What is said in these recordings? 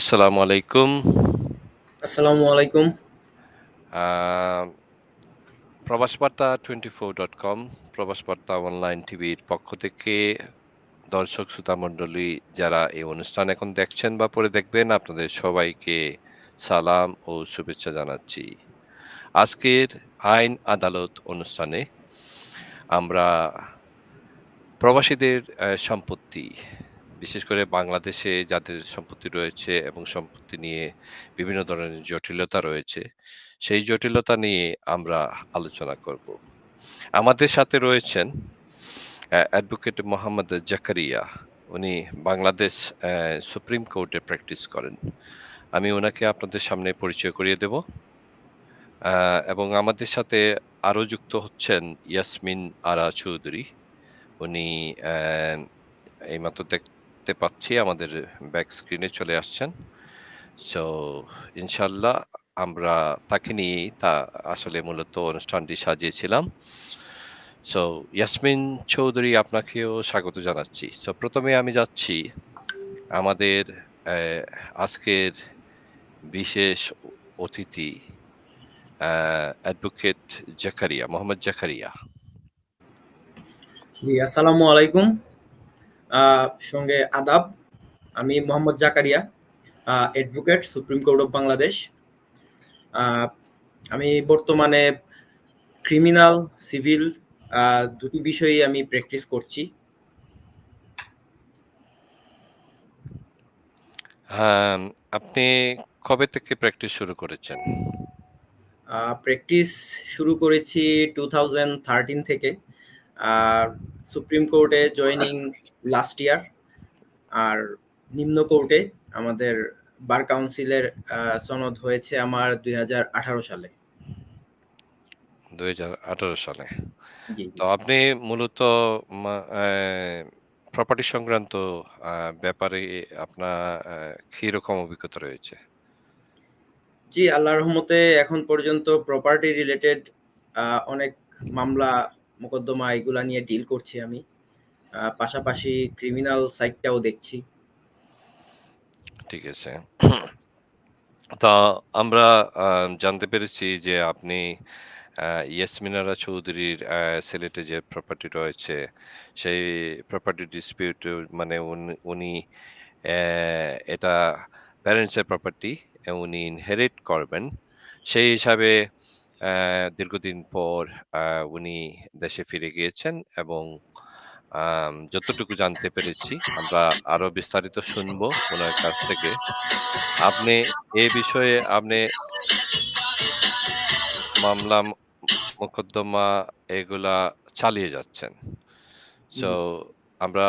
আসসালামু আলাইকুম। আসসালামু আলাইকুম। আ প্রবাসবার্তা24.com প্রবাসবার্তা অনলাইন টিভির পক্ষ থেকে দর্শক শ্রোতামণ্ডলী যারা এই অনুষ্ঠান এখন দেখছেন বা পরে দেখবেন আপনাদের সবাইকে সালাম ও শুভেচ্ছা জানাচ্ছি। আজকের আইন আদালত অনুষ্ঠানে আমরা প্রবাসীদের সম্পত্তি, বিশেষ করে বাংলাদেশে যাদের সম্পত্তি রয়েছে এবং সম্পত্তি নিয়ে বিভিন্ন ধরনের জটিলতা রয়েছে, সেই জটিলতা নিয়ে আমরা আলোচনা করব। আমাদের সাথে রয়েছেন অ্যাডভোকেট মোহাম্মদ জাকারিয়া। উনি বাংলাদেশ সুপ্রিম কোর্টে প্র্যাকটিস করেন। আমি উনাকে আপনাদের সামনে পরিচয় করিয়ে দেব। এবং আমাদের সাথে আরো যুক্ত হচ্ছেন ইয়াসমিন আরা চৌধুরী। উনি অ্যা এইমাত্র দেখতে পাচ্ছি আমাদের ব্যাক স্ক্রিনে চলে আসছেন। সো ইনশাআল্লাহ আমরা তাকে নিয়েই আসলে মূলত অনুষ্ঠানটি সাজিয়েছিলাম। সো ইয়াসমিন চৌধুরী আপনাকেও স্বাগত জানাচ্ছি। সো ১ম এ আমি যাচ্ছি আমাদের অ্যা আজকের বিশেষ অতিথি অ্যাডভোকেট জাকারিয়া, মোহাম্মদ জাকারিয়া। জি, আসসালামু আলাইকুম। আ সঙ্গে আদাব। আমি Mohammad Zakaria, advocate Supreme Court of Bangladesh. আ আমি বর্তমানে ক্রিমিনাল, সিভিল ২ টি বিষয়েই আমি প্র্যাকটিস করছি। হ্যাঁ, আপনি কবে থেকে প্র্যাকটিস শুরু করেছেন? প্র্যাকটিস শুরু করেছি 2013 থেকে। আর সুপ্রিম কোর্টে জয়েনিং লাস্ট ইয়ার। আর নিম্ন কোর্টে আমাদের বার কাউন্সিলের সনদ হয়েছে আমার ২০১৮ সালে। ২০১৮ সালে। জি, জি। তো আপনি মূলত মা প্রপার্টি সংক্রান্ত আ ব্যাপারে আপনার কিরকম অভিজ্ঞতা রয়েছে? জি, আল্লাহর রহমতে এখন পর্যন্ত প্রপার্টি রিলেটেড আ অনেক মামলা, মোকদ্দমা এগুলা নিয়ে ডিল করছি আমি। পাশাপাশি ক্রিমিনাল সাইডটাও দেখছি। ঠিক আছে। তো আমরা আ জানতে পেরেছি যে আপনি আ ইয়াসমিন আরা চৌধুরীর সিলেটে যে প্রপার্টি রয়েছে, সেই প্রপার্টি ডিসপিউট মানে উনি এটা প্যারেন্টস এর প্রপার্টি উনি ইনহেরিট করবেন। সেই হিসাবে দীর্ঘদিন পর আ উনি দেশে ফিরে গিয়েছেন এবং যতটুকু জানতে পেরেছি আমরা আরো বিস্তারিত শুনবো উনার কাছ থেকে। আপনি এ বিষয়ে আপনি মামলা মোকদ্দমা এগুলা চালিয়ে যাচ্ছেন। সো জি, আমরা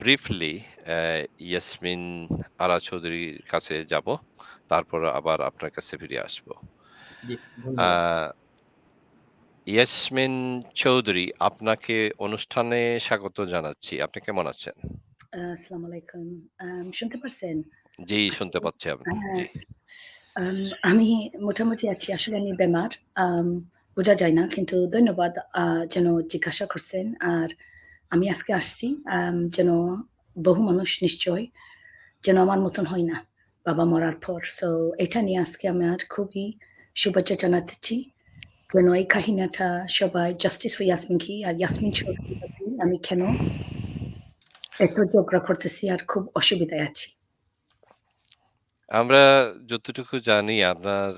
ব্রিফলি অ্যা ইয়াসমিন আরা চৌধুরীর কাছে যাব। তারপর আবার আপনার কাছে ফিরে আসব। জি, আ ধন্যবাদ। ইয়াসমিন চৌধুরী আপনাকে অনুষ্ঠানে স্বাগত জানাচ্ছি। আপনি কেমন আছেন? আসসালামু আলাইকুম। শুনতে পারছেন? জি, শুনতে আসলে পাচ্ছি হ্যাঁ, জি। আম আমি মোটামুটি আছি। আসলে আমি বেমার। আম বোঝা যায় না। কিন্তু ধন্যবাদ যেন জিজ্ঞাসা করছেন। আর আমি আজকে আসছি যেন বহু মানুষ নিশ্চয় যেন আমার মতন হয় না, বাবা মরার পর। সো এটা নিয়ে আজকে আমার খুবই শুভেচ্ছা জানাতেছি। যেন এই কাহিনীটা সবাই জাস্টিস ফর ইয়াসমিন কি আর ইয়াসমিন চৌধুরী প্রতি আমি কেন এত ঝগড়া করতেছি আর খুব অসুবিধায় আছি। আমরা যতটুকু জানি আপনার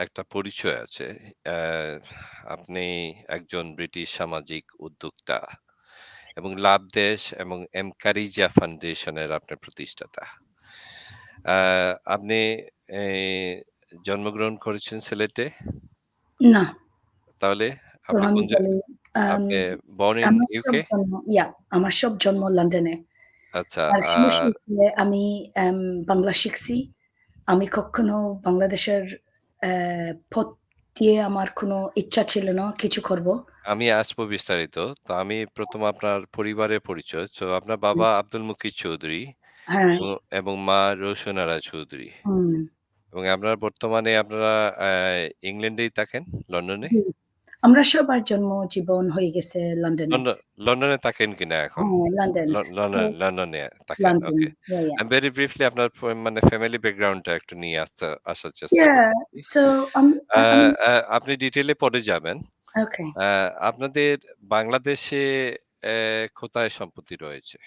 একটা পরিচয় আছে। অ্যা আপনি একজন ব্রিটিশ সামাজিক উদ্যোক্তা এবং লাভ দেশ এবং এমকারিজা ফাউন্ডেশনের আপনার প্রতিষ্ঠাতা। আ আপনি এ জন্মগ্রহণ করেছেন সিলেটে? না। তাহলে তো আপনি আমি কোন বলি আম আপনি born in আমার সব UK? জন্ম আমার সব জন্ম লন্ডনে। আচ্ছা, আর সমস্যা হচ্ছে আমি অ্যাম বাংলা শিখছি। আমি কখনো বাংলাদেশের অ্যা পথ দিয়ে আমার কোনো ইচ্ছা ছিল না কিছু করব। আমি আসবো বিস্তারিত। তো আমি ১ম আপনার পরিবারের পরিচয়। সো আপনার হুম, বাবা আব্দুল মুকিত চৌধুরী হ্যাঁ, ও এবং মা রওশন আরা চৌধুরী। হুম, এবং আপনারা বর্তমানে আপনারা ইংল্যান্ডেই থাকেন, লন্ডনে? জি। আমরা সবার জন্ম জীবন হয়ে গেছে লন্ডনে। লন্ডনে থাকেন কিনা এখন? হ্যাঁ, লন্ডন। সো লন্ডনে থাকেন। লন্ডন। ওকে। Yeah, yeah. ভেরি ব্রিফলি আপনার মানে ফ্যামিলি ব্যাকগ্রাউন্ডটা একটু নিয়ে আসার চেষ্টা Yeah. করতেছি। So আ আমি আপনি ডিটেইলে পরে যাবেন। okay. আ আপনাদের বাংলাদেশে কোথায় সম্পত্তি রয়েছে?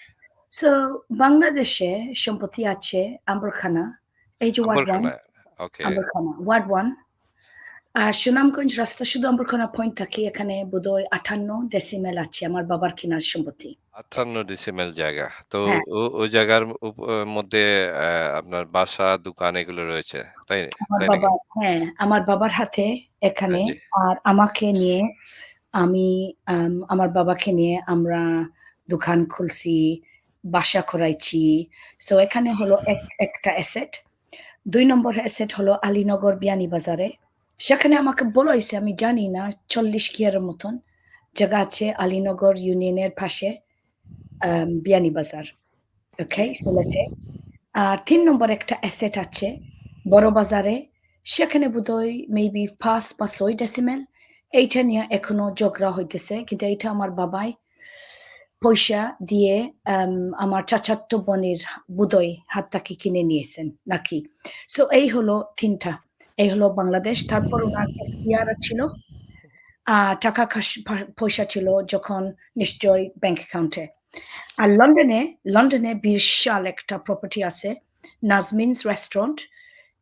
So বাংলাদেশে সম্পত্তি আছে আম্বরখানা, এই যে ওয়ার্ড 1, আম্বরখানায়। ওকে। আম্বরখানা, ওয়ার্ড 1 আর সুনামগঞ্জ রাস্তা শুধু আম্বরখানা পয়েন্ট থাকে এখানে বোধহয় 58 ডেসিমেল আছে আমার বাবার কেনার সম্পত্তি। 58 ডিসিমেল জায়গা। তো হ্যাঁ, ওই জায়গার মধ্যে আপনার বাসা, দোকান এগুলো রয়েছে। তাই আমার তাই নাকি? বাবা হ্যাঁ, আমার বাবার হাতে এখানে জি। আর আমাকে নিয়ে আমি আমার বাবাকে নিয়ে আমরা দোকান খুলছি, বাসা করাইছি। সো এখানে হলো একটা অ্যাসেট। ২ নম্বর অ্যাসেট হলো আলীনগর বিয়ানীবাজারে। সেখানে আমাকে বলা হইছে আমি জানি না ৪০ কিয়ারের মতন জায়গা আছে আলীনগর ইউনিয়নের পাশে বিয়ানীবাজার। ওকে? সিলেটে। আর ৩ নম্বর একটা অ্যাসেট আছে বড়বাজারে। সেখানে বোধহয় মেবি ৫ বা ৬ ডেসিমেল। এইটা নিয়ে এখনো ঝগড়া হইতেছে। কিন্তু এইটা আমার বাবাই পয়সা দিয়ে আম আমার চাচাতো বোনের বোধহয় হাত থেকে কিনে নিয়েছেন নাকি। সো এই হলো ৩ টা। এই হলো বাংলাদেশ। তারপর উনার এখতিয়ার ছিল। টাকা পয়সা ছিল যখন নিশ্চয়ই ব্যাংক অ্যাকাউন্টে। আর লন্ডনে বিশাল একটা প্রপার্টি আছে। নাজমিনস রেস্টুরেন্ট,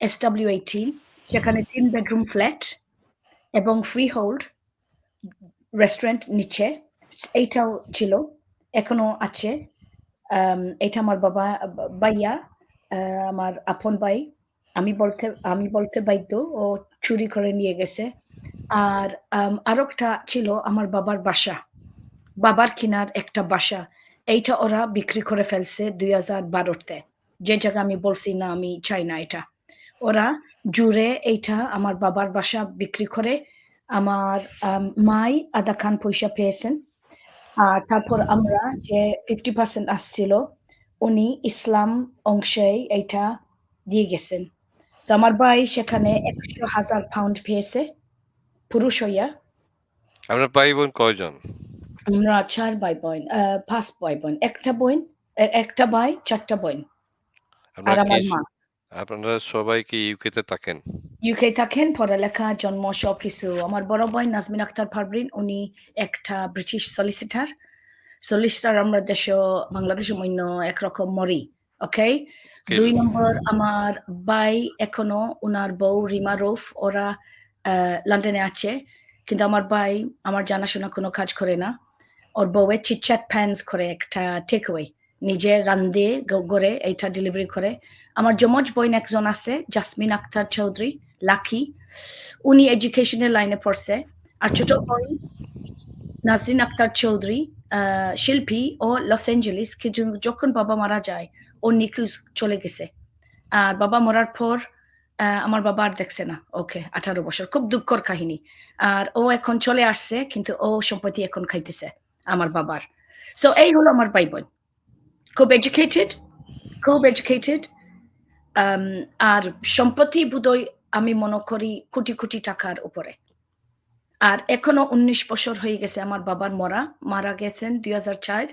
SW18 সেখানে ৩ বেডরুম ফ্ল্যাট এবং ফ্রিহোল্ড রেস্টুরেন্ট নিচে। এইটাও ছিল। এখনো আছে। এটা আমার বাবা ভাইয়া আ আমার আপন ভাই। আমি বলতে বাধ্য ও চুরি করে নিয়ে গেছে। আর আরেকটা ছিল আমার বাবার বাসা। বাবার কিনার একটা বাসা। এইটা ওরা বিক্রি করে ফেলছে ২০১২ তে। যে জায়গা আমি বলছি না আমি চাই না এটা। ওরা জুড়ে এইটা আমার বাবার বাসা বিক্রি করে আমার মাই আধা খান পয়সা পেয়েছেন। আর তারপর আমরা যে 50% আসছিল, উনি ইসলাম অংশেই এইটা দিয়ে গেছেন। সো আমার ভাই সেখানে £১০০,০০০ পেয়েছে পুরুষ হইয়া। আপনার ভাই-বোন কয়জন? আমরা ৪ ভাই-বোন ৫ ভাই-বোন। ১ টা বোন, ১ টা ভাই, ৪ টা বোন। আর আপনারা কি আমার মা। আপনারা সবাই কি ইউকে তে থাকেন? UK থাকেন, পড়ালেখা, জন্ম সবকিছু। আমার বড় বোন নাজমিন আক্তার পারভীন, উনি একটা ব্রিটিশ সলিসিটর। সলিসিটর আমরা দেশেও বাংলাদেশের মইন্য একরকম মরি। ওকে? কি ২ নম্বর আমার ভাই এখনো উনার বউ রিমা রউফ ওরা আ লন্ডনে আছে। কিন্তু আমার ভাই আমার জানাশোনা কোনো কাজ করে না। ওর বউয়ের চিটচ্যাট প্যান্স করে একটা টেক অ্যাওয়ে। নিজে রান্ধে গড়ে এইটা ডেলিভারি করে। আমার যমজ বোন একজন আছে জাসমিন আক্তার চৌধুরী, লাকি। উনি এডুকেশনের লাইনে পড়ছে। আর ছোট বোন নাজরিন আক্তার চৌধুরী শিল্পী ও লস এঞ্জেলিস কিন্তু যখন বাবা মারা যায় ও নিখোঁজ চলে গেছে। আর বাবা মরার পর আমার বাবা আর দেখছে না ওকে ১৮ বছর। খুব দুঃখর কাহিনী। আর ও এখন চলে আসছে কিন্তু ও সম্পত্তি এখন খাইতেছে আমার বাবার। সো এই হলো আমার ভাই-বোন। খুব এডুকেটেড, খুব এডুকেটেড। আম আর সম্পত্তি বোধহয় আমি মনে করি কোটি, কোটি টাকার উপরে। আর এখনো ১৯ বছর হয়ে গেছে আমার বাবার মারা গেছেন ২০০৪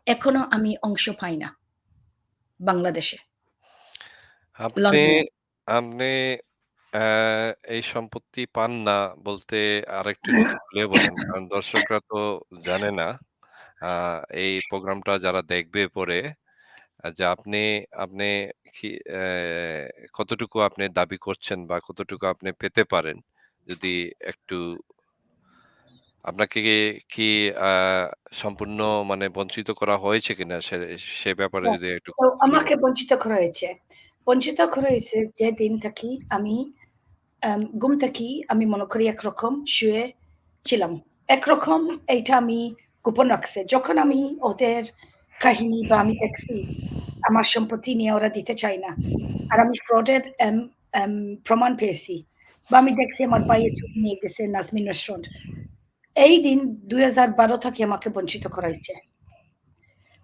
এখনো আমি অংশ পাই না বাংলাদেশে, আপনি লন্ডনে। আপনি অ্যা এই সম্পত্তি পান না বলতে আরেকটু যদি খুলে বলেন। কারণ দর্শকরা তো জানে না। আ এই প্রোগ্রামটা যারা দেখবে পরে যে আপনি আপনি কি কতটুকু আপনি দাবি করছেন বা কতটুকু আপনি পেতে পারেন? যদি একটু আপনাকে কি আ সম্পূর্ণ মানে বঞ্চিত করা হয়েছে কিনা সে ব্যাপারে হ্যাঁ, যদি একটু তো খুলে আমাকে বলেন। বঞ্চিত করা হয়েছে। বঞ্চিত করা হয়েছে যেদিন থাকি আমি ঘুম থেকে আমি মনে করি একরকম শুয়ে ছিলাম। একরকম এইটা আমি গোপন রাখছে। যখন আমি ওদের কাহিনী বা আমি দেখছি আমার সম্পত্তি নিয়ে ওরা দিতে চায় না। আর আমি ফ্রডের এম এম প্রমাণ পেয়েছি। বা আমি দেখছি আমার ভাইয়ে চুরি নিয়ে গেছে নাজমিন রেস্টুরেন্ট। এই দিন ২০১২ থেকে আমাকে বঞ্চিত করা হইছে।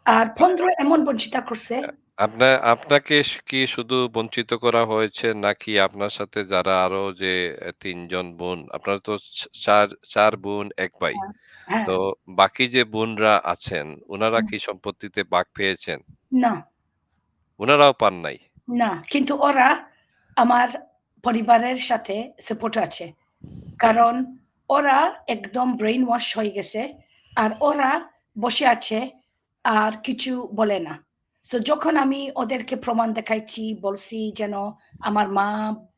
আর ১৫ এমন বঞ্চিত করছে আপনাকে কি শুধু বঞ্চিত করা হয়েছে নাকি আপনার সাথে যারা আরো যে ৩ জন বোন, আপনারা তো ৪ বোন ১ ভাই। হ্যাঁ, হ্যাঁ, তো বাকি যে বোনরা আছেন, উনারা হুম, কি সম্পত্তিতে ভাগ পেয়েছেন? না, উনারাও পান নাই? না। কিন্তু ওরা আমার পরিবারের সাথে সাপোর্ট আছে। কারণ ওরা একদম ব্রেইন ওয়াশ হয়ে গেছে। আর ওরা বসে আছে আর কিছু বলে না। সো যখন আমি ওদেরকে প্রমাণ দেখাইছি, বলছি যেন আমার মা,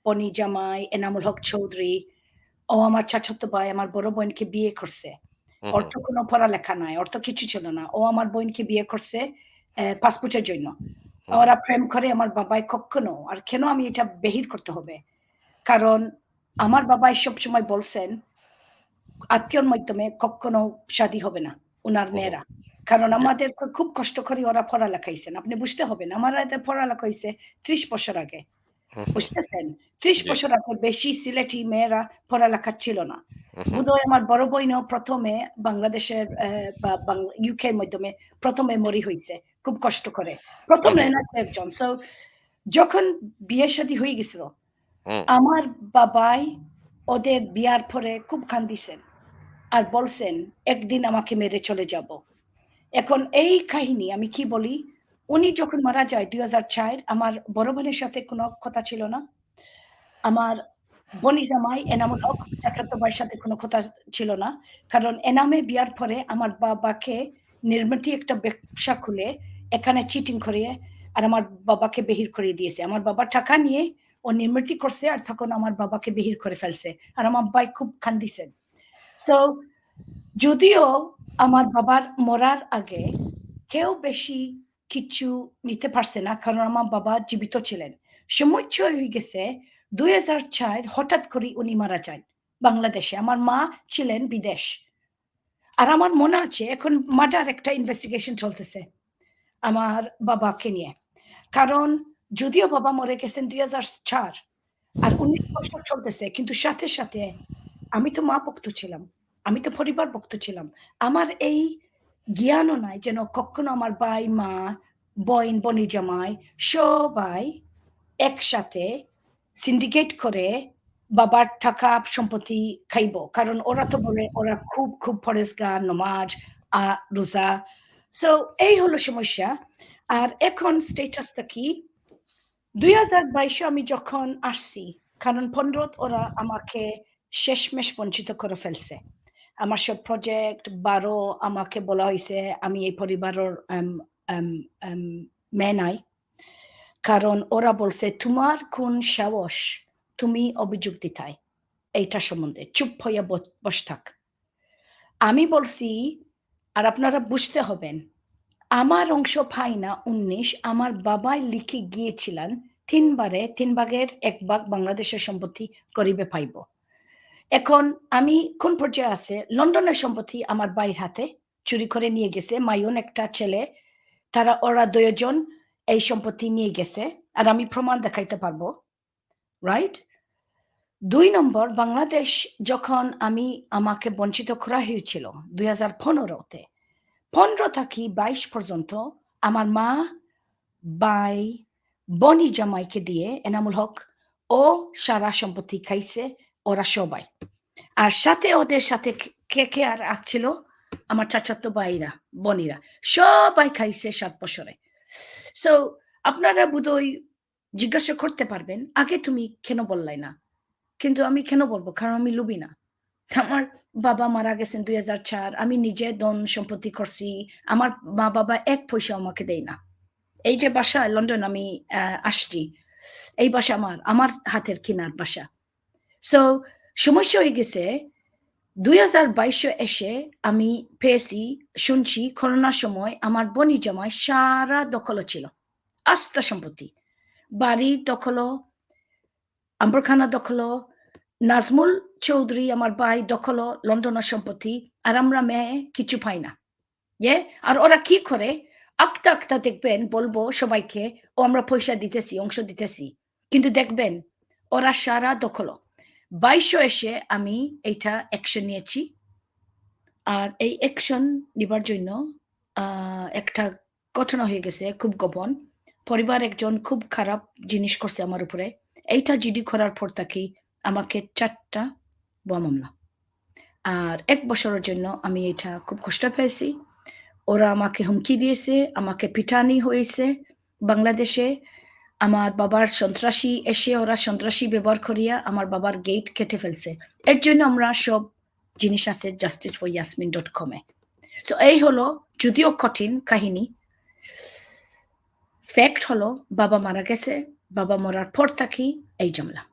বনি জামাই, এনামুল হক চৌধুরী, ও আমার চাচাতো ভাই আমার বড় বোনকে বিয়ে করছে। হু, ওর হু, তো কোনো পড়ালেখা নাই। ওর তো কিছু ছিল না। ও আমার বোনকে বিয়ে করছে পাসপোর্টের জন্য। হু, হু, ওরা প্রেম করে আমার বাবাই কক্ষনো আর কেন আমি এটা বেহির করতে হবে? কারণ আমার বাবাই সবসময় বলছেন, আত্মীয়র মাধ্যমে কক্ষনো শাদী হবে না, উনার হু, হু। মেয়েরা। কারণ জি। আমাদের খুব কষ্ট করে ওরা পড়ালেখাইছেন। আপনি বুঝতে হবেন। আমার এদের পড়ালেখা হইছে ৩০ বছর আগে। হু, হু। বুঝতেছেন? ৩০ জি। বছর আগে বেশি সিলেটি মেয়েরা পড়ালেখা ছিল না। হু, হু, বোধহয় আমার বড় বোনও ১ম এ বাংলাদেশের বা ইউকে এর মাধ্যমে ১ম এ মরি হইছে। খুব কষ্ট করে। ১ম হু, না, হু, না কয়েকজন। সো যখন বিয়ে-শাদী হয়ে গেছিল, হুম। আমার বাবাই ওদের বিয়ার পরে খুব কান্দিছেন। আর বলছেন, "একদিন আমাকে মেরে চলে যাব।" এখন এই কাহিনী আমি কি বলি, উনি যখন মারা যায় ২০০৪ আমার বড় বোনের সাথে কোনো কথা ছিল না। আমার বনি জামাই এনামুল হক চাচাতো ভাইয়ের সাথে কোনো কথা ছিল না। কারণ এনামে বিয়ার পরে আমার বাবাকে নির্মতি একটা ব্যবসা খুলে এখানে চিটিং করিয়ে আর আমার বাবাকে বেহির করিয়ে দিয়েছে। আমার বাবা টাকা নিয়ে ও নির্মতি করছে আর তখন আমার বাবাকে বেহির করে ফেলছে। আর আমার ভাই খুব কান্দিছেন। সো যদিও আমার বাবার মরার আগে কেউ বেশি কিছু নিতে পারছে না। কারণ আমার বাবা জীবিত ছিলেন। সময় হয়ে গেছে ২০০৪ হঠাৎ করে উনি মারা যান বাংলাদেশে। আমার মা ছিলেন বিদেশ। আর আমার মনে আছে এখন মার্ডার একটা ইনভেস্টিগেশন চলতেছে আমার বাবাকে নিয়ে। কারণ যদিও বাবা মরে গেছেন ২০০৪ আর ১৯ বছর চলতেছে। কিন্তু সাথে, সাথে আমি তো মা-পক্ষ ছিলাম। আমি তো পরিবার-পক্ষ ছিলাম। আমার এই জ্ঞানও নাই যেন কখনো আমার ভাই, মা, বোন, বনি জামাই সবাই একসাথে syndicate করে বাবার টাকা সম্পত্তি খাইবো। কারণ ওরা তো বলে ওরা খুব, খুব পরেজগার, নমাজ, আ রোজা। সো এই হলো সমস্যা। আর এখন স্ট্যাটাসটা কি? ২০২২ এ আমি যখন আসছি, কারণ ১৫ ওরা আমাকে শেষমেষ বঞ্চিত করে ফেলছে। আমার সব প্রজেক্ট ১২ আমাকে বলা হইছে আমি এই পরিবারের আম আম আম মেয়ে নাই। কারণ ওরা বলছে, "তোমার কোন সাহস? তুমি অভিযোগ দিতাই এইটা সম্বন্ধে। চুপ হইয়া বস থাক।" আমি বলছি, আর আপনারা বুঝতে হবেন, আমার অংশ পাই না ১৯ আমার বাবাই লিখে গিয়েছিলেন ৩ বারে ৩ ভাগের ১ ভাগ বাংলাদেশের সম্পত্তি গরিবে পাইব। এখন আমি কোন পর্যায়ে আছে, লন্ডনের সম্পত্তি আমার ভাইয়ের হাতে চুরি করে নিয়ে গেছে। মাইয়ন একটা ছেলে, ওরা ২ জন এই সম্পত্তি নিয়ে গেছে। আর আমি প্রমাণ দেখাইতে পারব। রাইট? ২ নম্বর বাংলাদেশ যখন আমাকে বঞ্চিত করা হয়েছিল ২০১৫ তে। ১৫ থাকি ২২ পর্যন্ত আমার মা, ভাই, বনি জামাইকে দিয়ে এনামুল হক ও সারা সম্পত্তি খাইছে ওরা সবাই। আর সাথে ওদের সাথে কে আর আসছিল? আমার চাচাতো ভাইরা, বোনেরা। সবাই খাইছে ৭ বছরে। সো আপনারা বোধহয় জিজ্ঞাসা করতে পারবেন, "আগে তুমি কেন বললাই না?" কিন্তু আমি কেন বলব? কারণ আমি লোভী না। আমার বাবা মারা গেছেন ২০০৪ আমি নিজে ধন সম্পত্তি করছি। আমার মা-বাবা ১ পয়সাও আমাকে দেয় না। এই যে বাসা লন্ডন আমি আসছি, এই বাসা আমার হাতের কেনার বাসা। সো সমস্যা হয়ে গেছে ২০২২ এ এসে আমি পেয়েছি, শুনছি করোনার সময় আমার বনি জামাই সারা দখলে ছিল। আস্ত সম্পত্তি। বাড়ি দখলও, আম্বরখানা দখলও, নাজমুল চৌধুরী আমার ভাই দখলও লন্ডনের সম্পত্তি। আর আমরা মেয়ে কিছু পাই না। আর ওরা কি করে? আঁকতা, আঁকতা দেখবেন বলবো সবাইকে, "ও আমরা পয়সা দিতেছি, অংশ দিতেছি।" কিন্তু দেখবেন ওরা সারা দখল। ২২০০ এসে আমি এইটা অ্যাকশন নিয়েছি। আর এই অ্যাকশন নিবার জন্য আ একটা ঘটনা হয়ে গেছে খুব গোপন। পরিবার একজন খুব খারাপ জিনিস করছে আমার উপরে। এইটা জিডি করার পর থেকে আমাকে ৪ টা ভুয়া মামলা। আর ১ বছরের জন্য আমি এটা খুব কষ্ট পেয়েছি। ওরা আমাকে হুমকি দিয়েছে, আমাকে পিটানি হয়েছে বাংলাদেশে। আমার বাবার সন্ত্রাসী এসে ওরা সন্ত্রাসী ব্যবহার করিয়া আমার বাবার গেট কেটে ফেলছে। এর জন্য আমরা সব জিনিস আছে justiceforyasmin.com এ। সো এই হলো যদিও কঠিন কাহিনী। ফ্যাক্ট হলো বাবা মারা গেছে। বাবা মরার পর থেকেই এই ঝামেলা।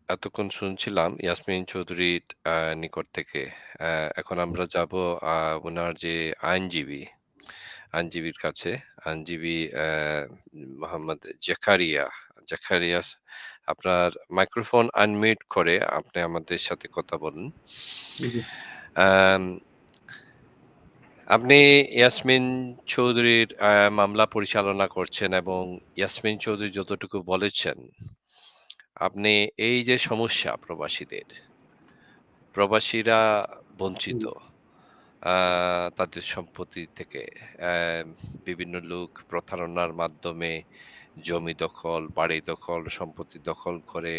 এতক্ষণ শুনছিলাম ইয়াসমিন চৌধুরীর নিকট থেকে। এখন আমরা যাব উনার যে আইনজীবীর কাছে। আইনজীবী মোহাম্মদ জাকারিয়া। জাকারিয়া, আপনার মাইক্রোফোন আনমিউট করে আপনি আমাদের সাথে কথা বলুন। জি। আম আপনি ইয়াসমিন চৌধুরীর মামলা পরিচালনা করছেন এবং ইয়াসমিন চৌধুরী যতটুকু বলেছেন, আপনি এই যে সমস্যা প্রবাসীরা বঞ্চিত আ তাদের সম্পত্তি থেকে বিভিন্ন লোক প্রতারণার মাধ্যমে জমি দখল, বাড়ি দখল, সম্পত্তি দখল করে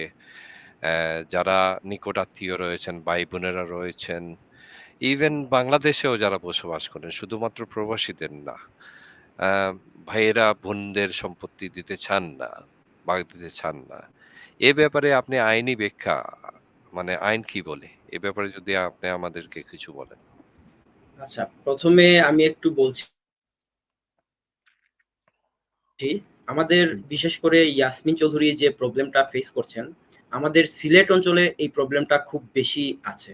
যারা নিকটাত্মীয় রয়েছেন, ভাই-বোনেরা রয়েছেন, ইভেন বাংলাদেশেও যারা বসবাস করেন, শুধুমাত্র প্রবাসীদের না। আ ভাইয়েরা বোনদের সম্পত্তি দিতে চান না, ভাগ দিতে চান না। এ ব্যাপারে আপনি আইনি ব্যাখ্যা মানে আইন কি বলে? এ ব্যাপারে যদি আপনি আমাদেরকে কিছু বলেন। আচ্ছা, ১ম এ আমি একটু বলছি, আমাদের বিশেষ করে ইয়াসমিন চৌধুরী যে প্রবলেমটা ফেস করছেন, আমাদের সিলেট অঞ্চলে এই প্রবলেমটা খুব বেশি আছে।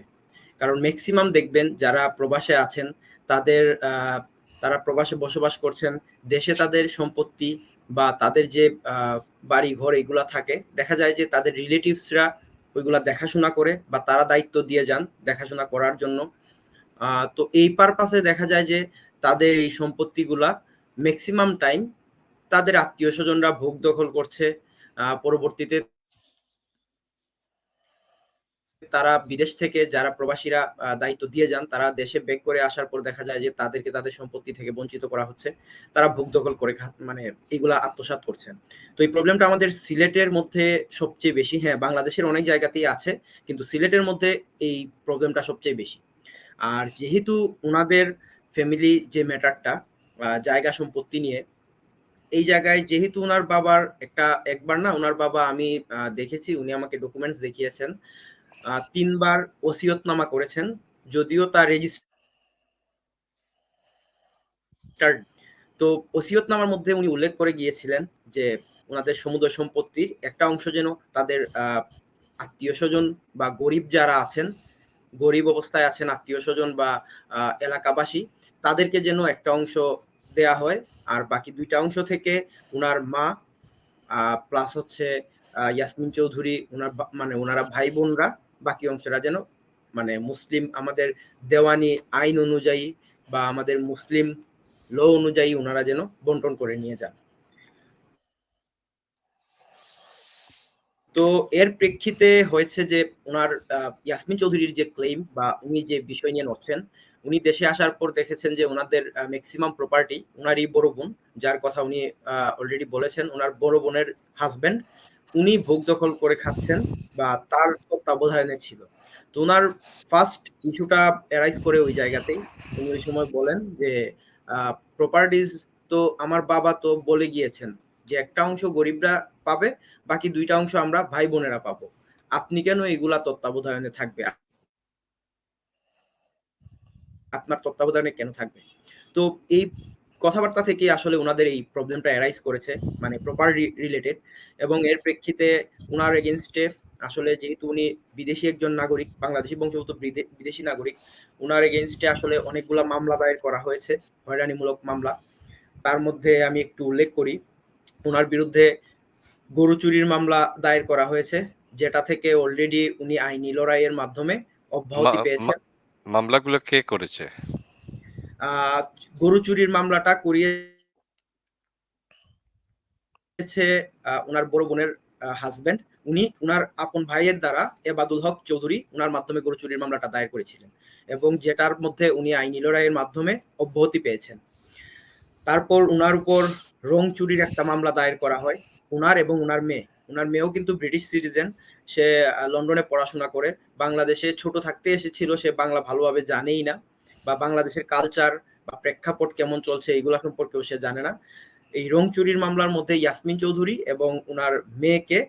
কারণ মেক্সিমাম দেখবেন যারা প্রবাসে আছেন তাদের তারা প্রবাসে বসবাস করছেন। দেশে তাদের সম্পত্তি বা তাদের যে বাড়ি-ঘর এগুলা থাকে, দেখা যায় যে তাদের রিলেটিভসরা ওইগুলা দেখাশোনা করে বা তারা দায়িত্ব দিয়ে যান দেখাশোনা করার জন্য। তো এই পারপাসে দেখা যায় যে তাদের এই সম্পত্তিগুলা মেক্সিমাম টাইম তাদের আত্মীয়-স্বজনরা ভোগ দখল করছে। পরবর্তীতে তারা বিদেশ থেকে যারা প্রবাসীরা দায়িত্ব দিয়ে যান, তারা দেশে ব্যাক করে আসার পর দেখা যায় যে তাদেরকে তাদের সম্পত্তি থেকে বঞ্চিত করা হচ্ছে। তারা ভোগ দখল করে মানে এগুলা আত্মসাৎ করছেন। তো এই প্রবলেমটা আমাদের সিলেটের মধ্যে সবচেয়ে বেশি। হ্যাঁ, বাংলাদেশের অনেক জায়গাতেই আছে, কিন্তু সিলেটের মধ্যে এই প্রবলেমটা সবচেয়ে বেশি। আর যেহেতু উনাদের ফ্যামিলি যে ম্যাটারটা জায়গা সম্পত্তি নিয়ে, এই জায়গায় যেহেতু উনার বাবার একবার না, উনার বাবা আমি দেখেছি, উনি আমাকে ডকুমেন্টস দেখিয়েছেন। ৩ বার ওসিয়তনামা করেছেন। যদিও তার রেজিস্টার্ড, তো ওসিয়তনামার মধ্যে উনি উল্লেখ করে গিয়েছিলেন যে উনাদের সমুদয় সম্পত্তির একটা অংশ যেন তাদের আত্মীয়-স্বজন বা গরিব যারা আছেন, গরিব অবস্থায় আছেন আত্মীয়-স্বজন বা এলাকাবাসী, তাদেরকে যেন একটা অংশ দেয়া হয়। আর বাকি ২ টা অংশ থেকে উনার মা প্লাস হচ্ছে ইয়াসমিন চৌধুরী, মানে উনারা ভাই-বোনরা বাকি অংশটা যেন মানে মুসলিম আমাদের দেওয়ানি আইন অনুযায়ী বা আমাদের মুসলিম ল অনুযায়ী উনারা যেন বন্টন করে নিয়ে যান। তো এর প্রেক্ষিতে হয়েছে যে উনার ইয়াসমিন চৌধুরীর যে ক্লেইম বা উনি যে বিষয় নিয়ে নড়ছেন, উনি দেশে আসার পর দেখেছেন যে উনাদের মেক্সিমাম প্রপার্টি উনারই বড় বোন, যার কথা উনি অলরেডি বলেছেন, উনার বড় বোনের হাসব্যান্ড, উনি ভোগ দখল করে খাচ্ছেন বা তার তত্ত্বাবধানে ছিল। তো উনার ফার্স্ট ইস্যুটা অ্যারাইজ করে ওই জায়গাতেই। উনি ওই সময় বলেন যে প্রপার্টিজ তো আমার বাবা তো বলে গিয়েছেন যে একটা অংশ গরিবরা পাবে, বাকি ২ টা অংশ আমরা ভাই-বোনেরা পাবো। আপনি কেন এগুলা তত্ত্বাবধানে থাকবে? আপনার তত্ত্বাবধানে কেন থাকবে? তো এই কথাবার্তা থেকেই আসলে উনাদের এই প্রবলেমটা অ্যারাইজ করেছে, মানে প্রপার্টি রিলেটেড। এবং এর প্রেক্ষিতে উনার এগেইনস্ট এ আসলে যেহেতু উনি বিদেশী একজন নাগরিক, বাংলাদেশী বংশোদ্ভূত বিদেশী নাগরিক, উনার এগেইনস্ট এ আসলে অনেকগুলা মামলা দায়ের করা হয়েছে, হয়রানিমূলক মামলা। তার মধ্যে আমি একটু উল্লেখ করি, উনার বিরুদ্ধে গরু চুরির মামলা দায়ের করা হয়েছে, যেটা থেকে অলরেডি উনি আইনি লড়াইয়ের মাধ্যমে মা অব্যাহতি মা পেয়েছেন। মামলাগুলো কে করেছে? আ গরু চুরির মামলাটা করিয়েছে উনার বড় বোনের হাসব্যান্ড। উনি উনার আপন ভাইয়ের দ্বারা এবাদুল হক চৌধুরী উনার মাধ্যমে গরু চুরির মামলাটা দায়ের করেছিলেন এবং যেটার মধ্যে উনি আইনি লড়াইয়ের মাধ্যমে অব্যাহতি পেয়েছেন। তারপর উনার উপর রং চুরির একটা মামলা দায়ের করা হয়, উনার এবং উনার মেয়ে। উনার মেয়েও কিন্তু ব্রিটিশ সিটিজেন। সে লন্ডনে পড়াশোনা করে। বাংলাদেশে ছোট থাকতে এসেছিল, সে বাংলা ভালোভাবে জানেই না বা বাংলাদেশের কালচার বা প্রেক্ষাপট কেমন চলছে এগুলা সম্পর্কেও সে জানে না। এই রং চুরির মামলার মধ্যে ইয়াসমিন চৌধুরী এবং উনার মেয়েকে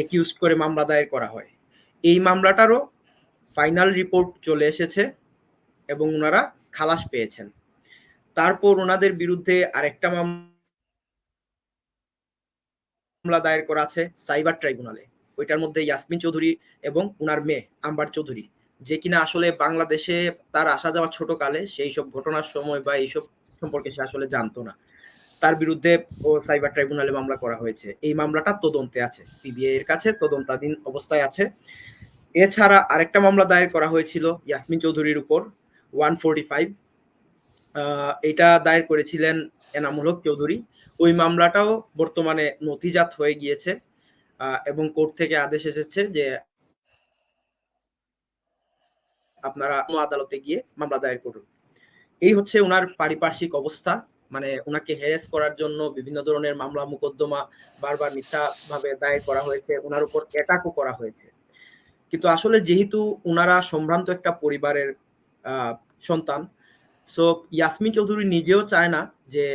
একিউজড করে মামলা দায়ের করা হয়। এই মামলাটারও ফাইনাল রিপোর্ট চলে এসেছে এবং উনারা খালাস পেয়েছেন। তারপর ওনাদের বিরুদ্ধে আরেকটা মামলা দায়ের করা আছে সাইবার ট্রাইব্যুনালে। ওইটার মধ্যে ইয়াসমিন চৌধুরী এবং উনার মেয়ে আম্বার চৌধুরী, যে কিনা আসলে বাংলাদেশে তার আসা যাওয়া ছোট কালে সেই সব ঘটনার সময় বা এইসব সম্পর্কে সে আসলে জানতো না। তার বিরুদ্ধে ও সাইবার ট্রাইব্যুনালে মামলা করা হয়েছে। এই মামলাটা তদন্তে আছে, পিবিআই এর কাছে তদন্তাধীন অবস্থায় আছে। এছাড়া আরেকটা মামলা দায়ের করা হয়েছিল ইয়াসমিন চৌধুরীর উপর 145, এটা দায়ের করেছিলেন এনামুল হক চৌধুরী। ওই মামলাটাও বর্তমানে নথিজাত হয়ে গিয়েছে এবং কোর্ট থেকে আদেশ এসেছে যে আপনারা আদালতে গিয়ে মামলা দায়ের করুন। এই হচ্ছে ওনার পারিপার্শ্বিক অবস্থা। মানে ওনাকে হ্যারাস করার জন্য বিভিন্ন ধরনের মামলা মোকদ্দমা বারবার মিথ্যাভাবে দায়ের করা হয়েছে, ওনার উপর অ্যাটাকও করা হয়েছে। কিন্তু আসলে যেহেতু উনারা সম্ভ্রান্ত একটা পরিবারের সন্তান, সো ইয়াসমিন চৌধুরী নিজেও চায় না যে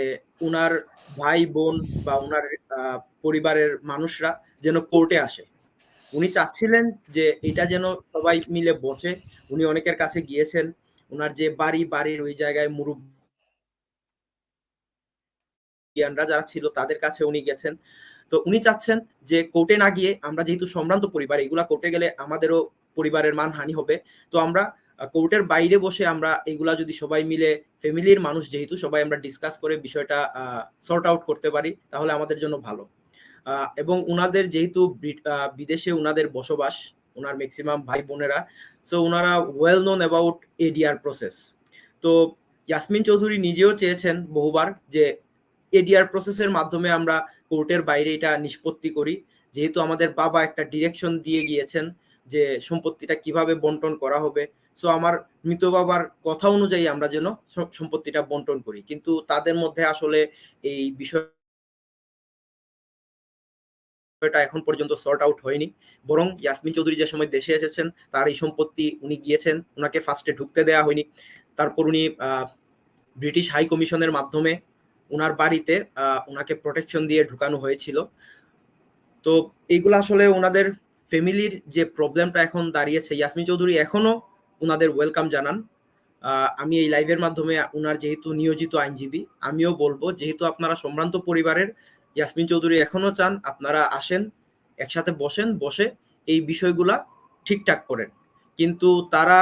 উনার ভাই বোন বা উনার পরিবারের মানুষরা যেন কোর্টে আসে। উনি চাচ্ছিলেন যে এটা যেন সবাই মিলে বসে। উনি অনেকের কাছে গিয়েছেন, উনার যে বাড়ির ওই জায়গায় মুরব্বিয়ানরা যারা ছিল তাদের কাছে উনি গেছেন। তো উনি চাচ্ছেন যে কোর্টে না গিয়ে, আমরা যেহেতু সম্ভ্রান্ত পরিবার, এগুলা কোর্টে গেলে আমাদেরও পরিবারের মানহানি হবে, তো আমরা কোর্টের বাইরে বসে আমরা এগুলা যদি সবাই মিলে, ফ্যামিলির মানুষ যেহেতু, সবাই আমরা ডিসকাস করে বিষয়টা সর্ট আউট করতে পারি তাহলে আমাদের জন্য ভালো। এবং উনাদের যেহেতু বিদেশে উনাদের বসবাস, উনার ম্যাক্সিমাম ভাই বোনেরা, সো উনারা well known about ADR process. তো ইয়াসমিন চৌধুরী নিজেও চেয়েছেন বহুবার যে এডিআর প্রসেসের মাধ্যমে আমরা কোর্টের বাইরে এটা নিষ্পত্তি করি, যেহেতু আমাদের বাবা একটা ডিরেকশন দিয়ে গিয়েছেন যে সম্পত্তিটা কিভাবে বন্টন করা হবে। সো আমার মৃত বাবার কথা অনুযায়ী আমরা যেন সম্পত্তিটা বন্টন করি, কিন্তু তাদের মধ্যে আসলে এই বিষয়টা এখন পর্যন্ত সর্ট আউট হয়নি। বরং ইয়াসমিন চৌধুরী যে সময় দেশে এসেছেন, তার এই সম্পত্তি উনি গিয়েছেন, উনাকে ফার্স্টে ঢুকতে দেওয়া হয়নি। তারপর উনি ব্রিটিশ হাই কমিশনের মাধ্যমে উনার বাড়িতে উনাকে প্রোটেকশন দিয়ে ঢুকানো হয়েছিল। তো এইগুলো আসলে ওনাদের ফ্যামিলির যে প্রবলেমটা এখন দাঁড়িয়েছে, ইয়াসমিন চৌধুরী এখনো উনাদের ওয়েলকাম জানান। আমি এই লাইভের মাধ্যমে উনার যেহেতু নিয়োজিত আইনজীবী, আমিও বলবো যেহেতু আপনারা সম্ভ্রান্ত পরিবারের, ইয়াসমিন চৌধুরী এখনো চান আপনারা আসেন, একসাথে বসে এই বিষয়গুলা ঠিকঠাক করেন। কিন্তু তারা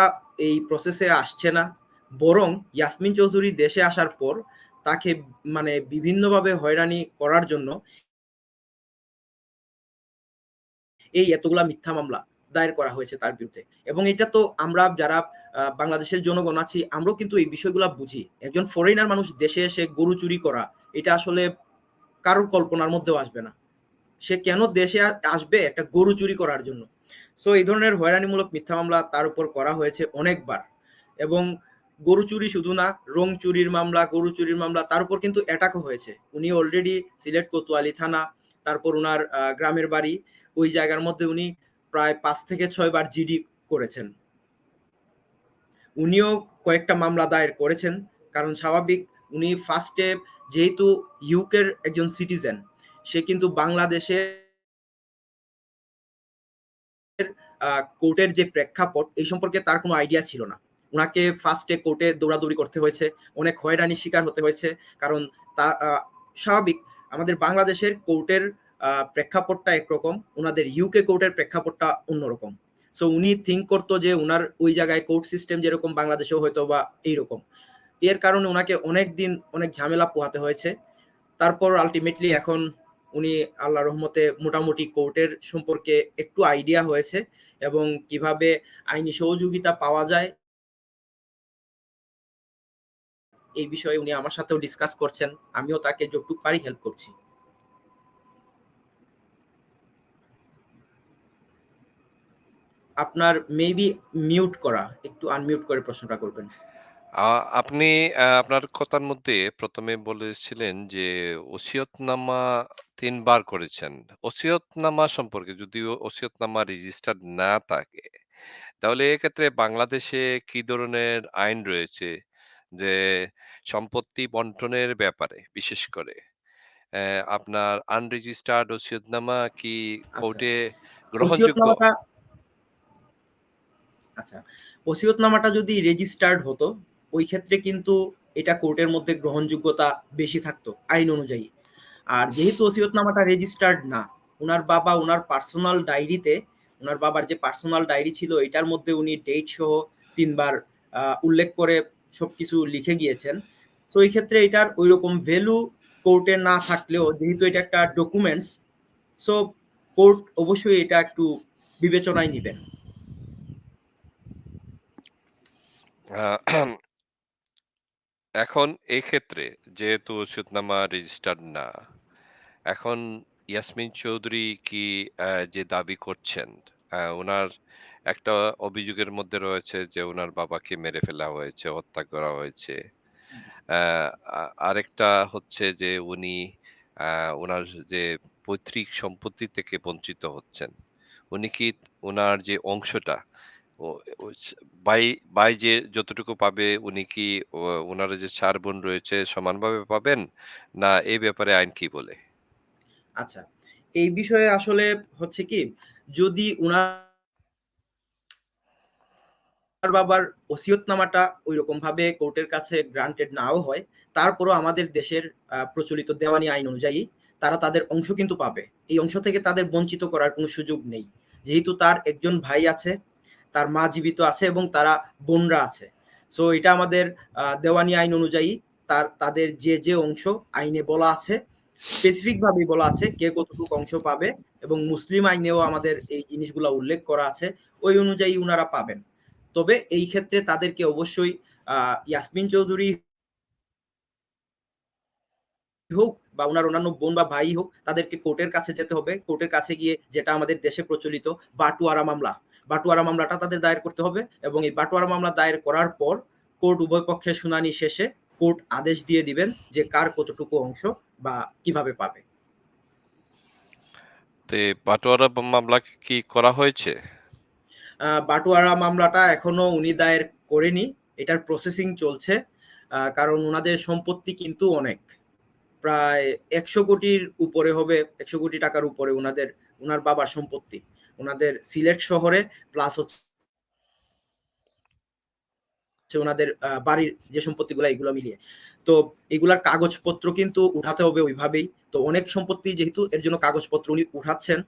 এই প্রসেসে আসছে না, বরং ইয়াসমিন চৌধুরী দেশে আসার পর তাকে মানে বিভিন্নভাবে হয়রানি করার জন্য এই এতগুলা মিথ্যা মামলা দায়ের করা হয়েছে তার বিরুদ্ধে। এবং এটা তো আমরা যারা বাংলাদেশের জনগণ আছি, আমরাও কিন্তু এই বিষয়গুলা বুঝি। একজন ফরেনার মানুষ দেশে এসে গরু চুরি করা, এটা আসলে কারোর কল্পনার মধ্যেও আসবে না। সে কেন দেশে আসবে একটা গরু চুরি করার জন্য? সো এই ধরনের হয়রানিমূলক মিথ্যা মামলা তার উপর করা হয়েছে অনেকবার। এবং গরু চুরি শুধু না, রং চুরির মামলা, গরু চুরির মামলা, তার উপর কিন্তু অ্যাটাকও হয়েছে। উনি অলরেডি সিলেট কোতোয়ালি থানা, তারপর উনার গ্রামের বাড়ি, ওই জায়গার মধ্যে উনি প্রায় ৫ থেকে ৬ বার জিডি করেছেন। উনিও কয়েকটা মামলা দায়ের করেছেন, কারণ স্বাভাবিক উনি ফার্স্টে যেহেতু ইউকের একজন সিটিজেন, সে কিন্তু বাংলাদেশের কোর্টের যে প্রেক্ষাপট এই সম্পর্কে তার কোনো আইডিয়া ছিল না। উনাকে ফার্স্টে কোর্টে দৌড়াদৌড়ি করতে হয়েছে, অনেক হয়রানির শিকার হতে হয়েছে, কারণ তা স্বাভাবিক আমাদের বাংলাদেশের কোর্টের প্রেক্ষাপটটা একরকম, উনাদের ইউকে কোর্টের প্রেক্ষাপটটা অন্যরকম। সো উনি থিঙ্ক করতো যে উনার ওই জায়গায় কোর্ট সিস্টেম যেরকম বাংলাদেশেও হয়তো বা এইরকম। এর কারণে উনাকে অনেক দিন অনেক ঝামেলা পোহাতে হয়েছে। তারপর আলটিমেটলি এখন উনি আল্লাহর রহমতে মোটামুটি কোর্টের সম্পর্কে একটু আইডিয়া হয়েছে এবং কিভাবে আইনি সহযোগিতা পাওয়া যায় এই বিষয়ে উনি আমার সাথেও ডিসকাস করছেন। আমিও তাকে যতটুকু পারি হেল্প করছি। আপনার মেবি মিউট করা। একটু আনমিউট করে প্রশ্নটা করবেন। আ আপনি আপনার কথার মধ্যে ১ম এ বলেছিলেন যে ওসিয়তনামা ৩ বার করেছেন। ওসিয়তনামা সম্পর্কে যদিও ওসিয়তনামা রেজিস্টার্ড না থাকে, তাহলে এক্ষেত্রে বাংলাদেশে কি ধরনের আইন রয়েছে যে সম্পত্তি বন্টনের ব্যাপারে বিশেষ করে? আপনার আনরেজিস্টার্ড ওসিয়তনামা কি আচ্ছা, কোর্টে গ্রহণযোগ্য? ওসিয়তনামাটা আচ্ছা, ওসিয়তনামাটা যদি রেজিস্টার্ড হতো, ওই ক্ষেত্রে কিন্তু এটা কোর্টের মধ্যে গ্রহণযোগ্যতা বেশি থাকতো আইন অনুযায়ী। আর যেহেতু ওসিয়তনামাটা রেজিস্টার্ড না, উনার বাবা উনার পার্সোনাল ডায়েরিতে, উনার বাবার যে পার্সোনাল ডায়েরি ছিল এটার মধ্যে উনি ডেট সহ ৩ বার উল্লেখ করে সবকিছু লিখে গিয়েছেন। সো এই ক্ষেত্রে এটার ঐরকম ভ্যালু কোর্টে না থাকলেও যেহেতু এটা একটা ডকুমেন্টস, সো কোর্ট অবশ্যই এটা একটু বিবেচনায় নিবেন। আ এখন এই ক্ষেত্রে যেহেতু ওসিয়তনামা রেজিস্টার্ড না, এখন ইয়াসমিন চৌধুরী কি যে দাবি করছেন, উনার একটা অভিযোগের মধ্যে রয়েছে যে উনার বাবাকে মেরে ফেলা হয়েছে, হত্যা করা হয়েছে। জি। আ আরেকটা হচ্ছে যে উনি আ উনার যে পৈতৃক সম্পত্তি থেকে বঞ্চিত হচ্ছেন। উনি কি উনার যে অংশটা ও ও বাই বাই যে যতটুকু পাবে উনি কি ও উনার যে ৪ বোন রয়েছে সমানভাবে পাবেন? না এই ব্যাপারে আইন কি বলে? আচ্ছা। এই বিষয়ে আসলে হচ্ছে কি, যদি উনার বাবার ওসিয়তনামাটা ঐরকমভাবে কোর্টের কাছে গ্রান্টেড নাও হয়, তারপরও আমাদের দেশের প্রচলিত দেওয়ানি আইন অনুযায়ী তারা তাদের অংশ কিন্তু পাবে। এই অংশ থেকে তাদের বঞ্চিত করার কোনো সুযোগ নেই। যেহেতু তার একজন ভাই আছে, তার মা জীবিত আছে এবং তারা বোনরা আছে। সো এটা আমাদের দেওয়ানি আইন অনুযায়ী তাদের যে অংশ আইনে বলা আছে, স্পেসিফিক ভাবেই বলা আছে কে কতটুকু অংশ পাবে এবং মুসলিম আইনেও আমাদের এই জিনিসগুলা উল্লেখ করা আছে। ওই অনুযায়ী উনারা পাবেন। তবে এই ক্ষেত্রে তাদেরকে অবশ্যই ইয়াসমিন চৌধুরী হোক বা উনার অন্যান্য বোন বা ভাই হোক, তাদেরকে কোর্টের কাছে যেতে হবে। কোর্টের কাছে গিয়ে যেটা আমাদের দেশে প্রচলিত বাটোয়ারা মামলা, বাটোয়ারা মামলাটা তাদের দায়ের করতে হবে এবং এই বাটোয়ারা মামলা দায়ের করার পর কোর্ট উভয় পক্ষের শুনানি শেষে কোর্ট আদেশ দিয়ে দিবেন যে কার কতটুকু অংশ বা কিভাবে পাবে। তো এই বাটোয়ারা মামলা কি করা হয়েছে? বাটোয়ারা মামলাটা এখনো উনি দায়ের করেনি। এটার প্রসেসিং চলছে। কারণ উনাদের সম্পত্তি কিন্তু অনেক। প্রায় ১০০ কোটির উপরে হবে, ১০০ কোটি টাকার উপরে উনার বাবার সম্পত্তি। উনাদের সিলেট শহরে প্লাস হচ্ছে উনাদের বাড়ির যে সম্পত্তিগুলা এগুলা মিলিয়ে। তো এগুলার কাগজপত্র কিন্তু উঠাতে হবে ওইভাবেই। তো অনেক সম্পত্তি যেহেতু এর জন্য কাগজপত্র উনি উঠাচ্ছেন।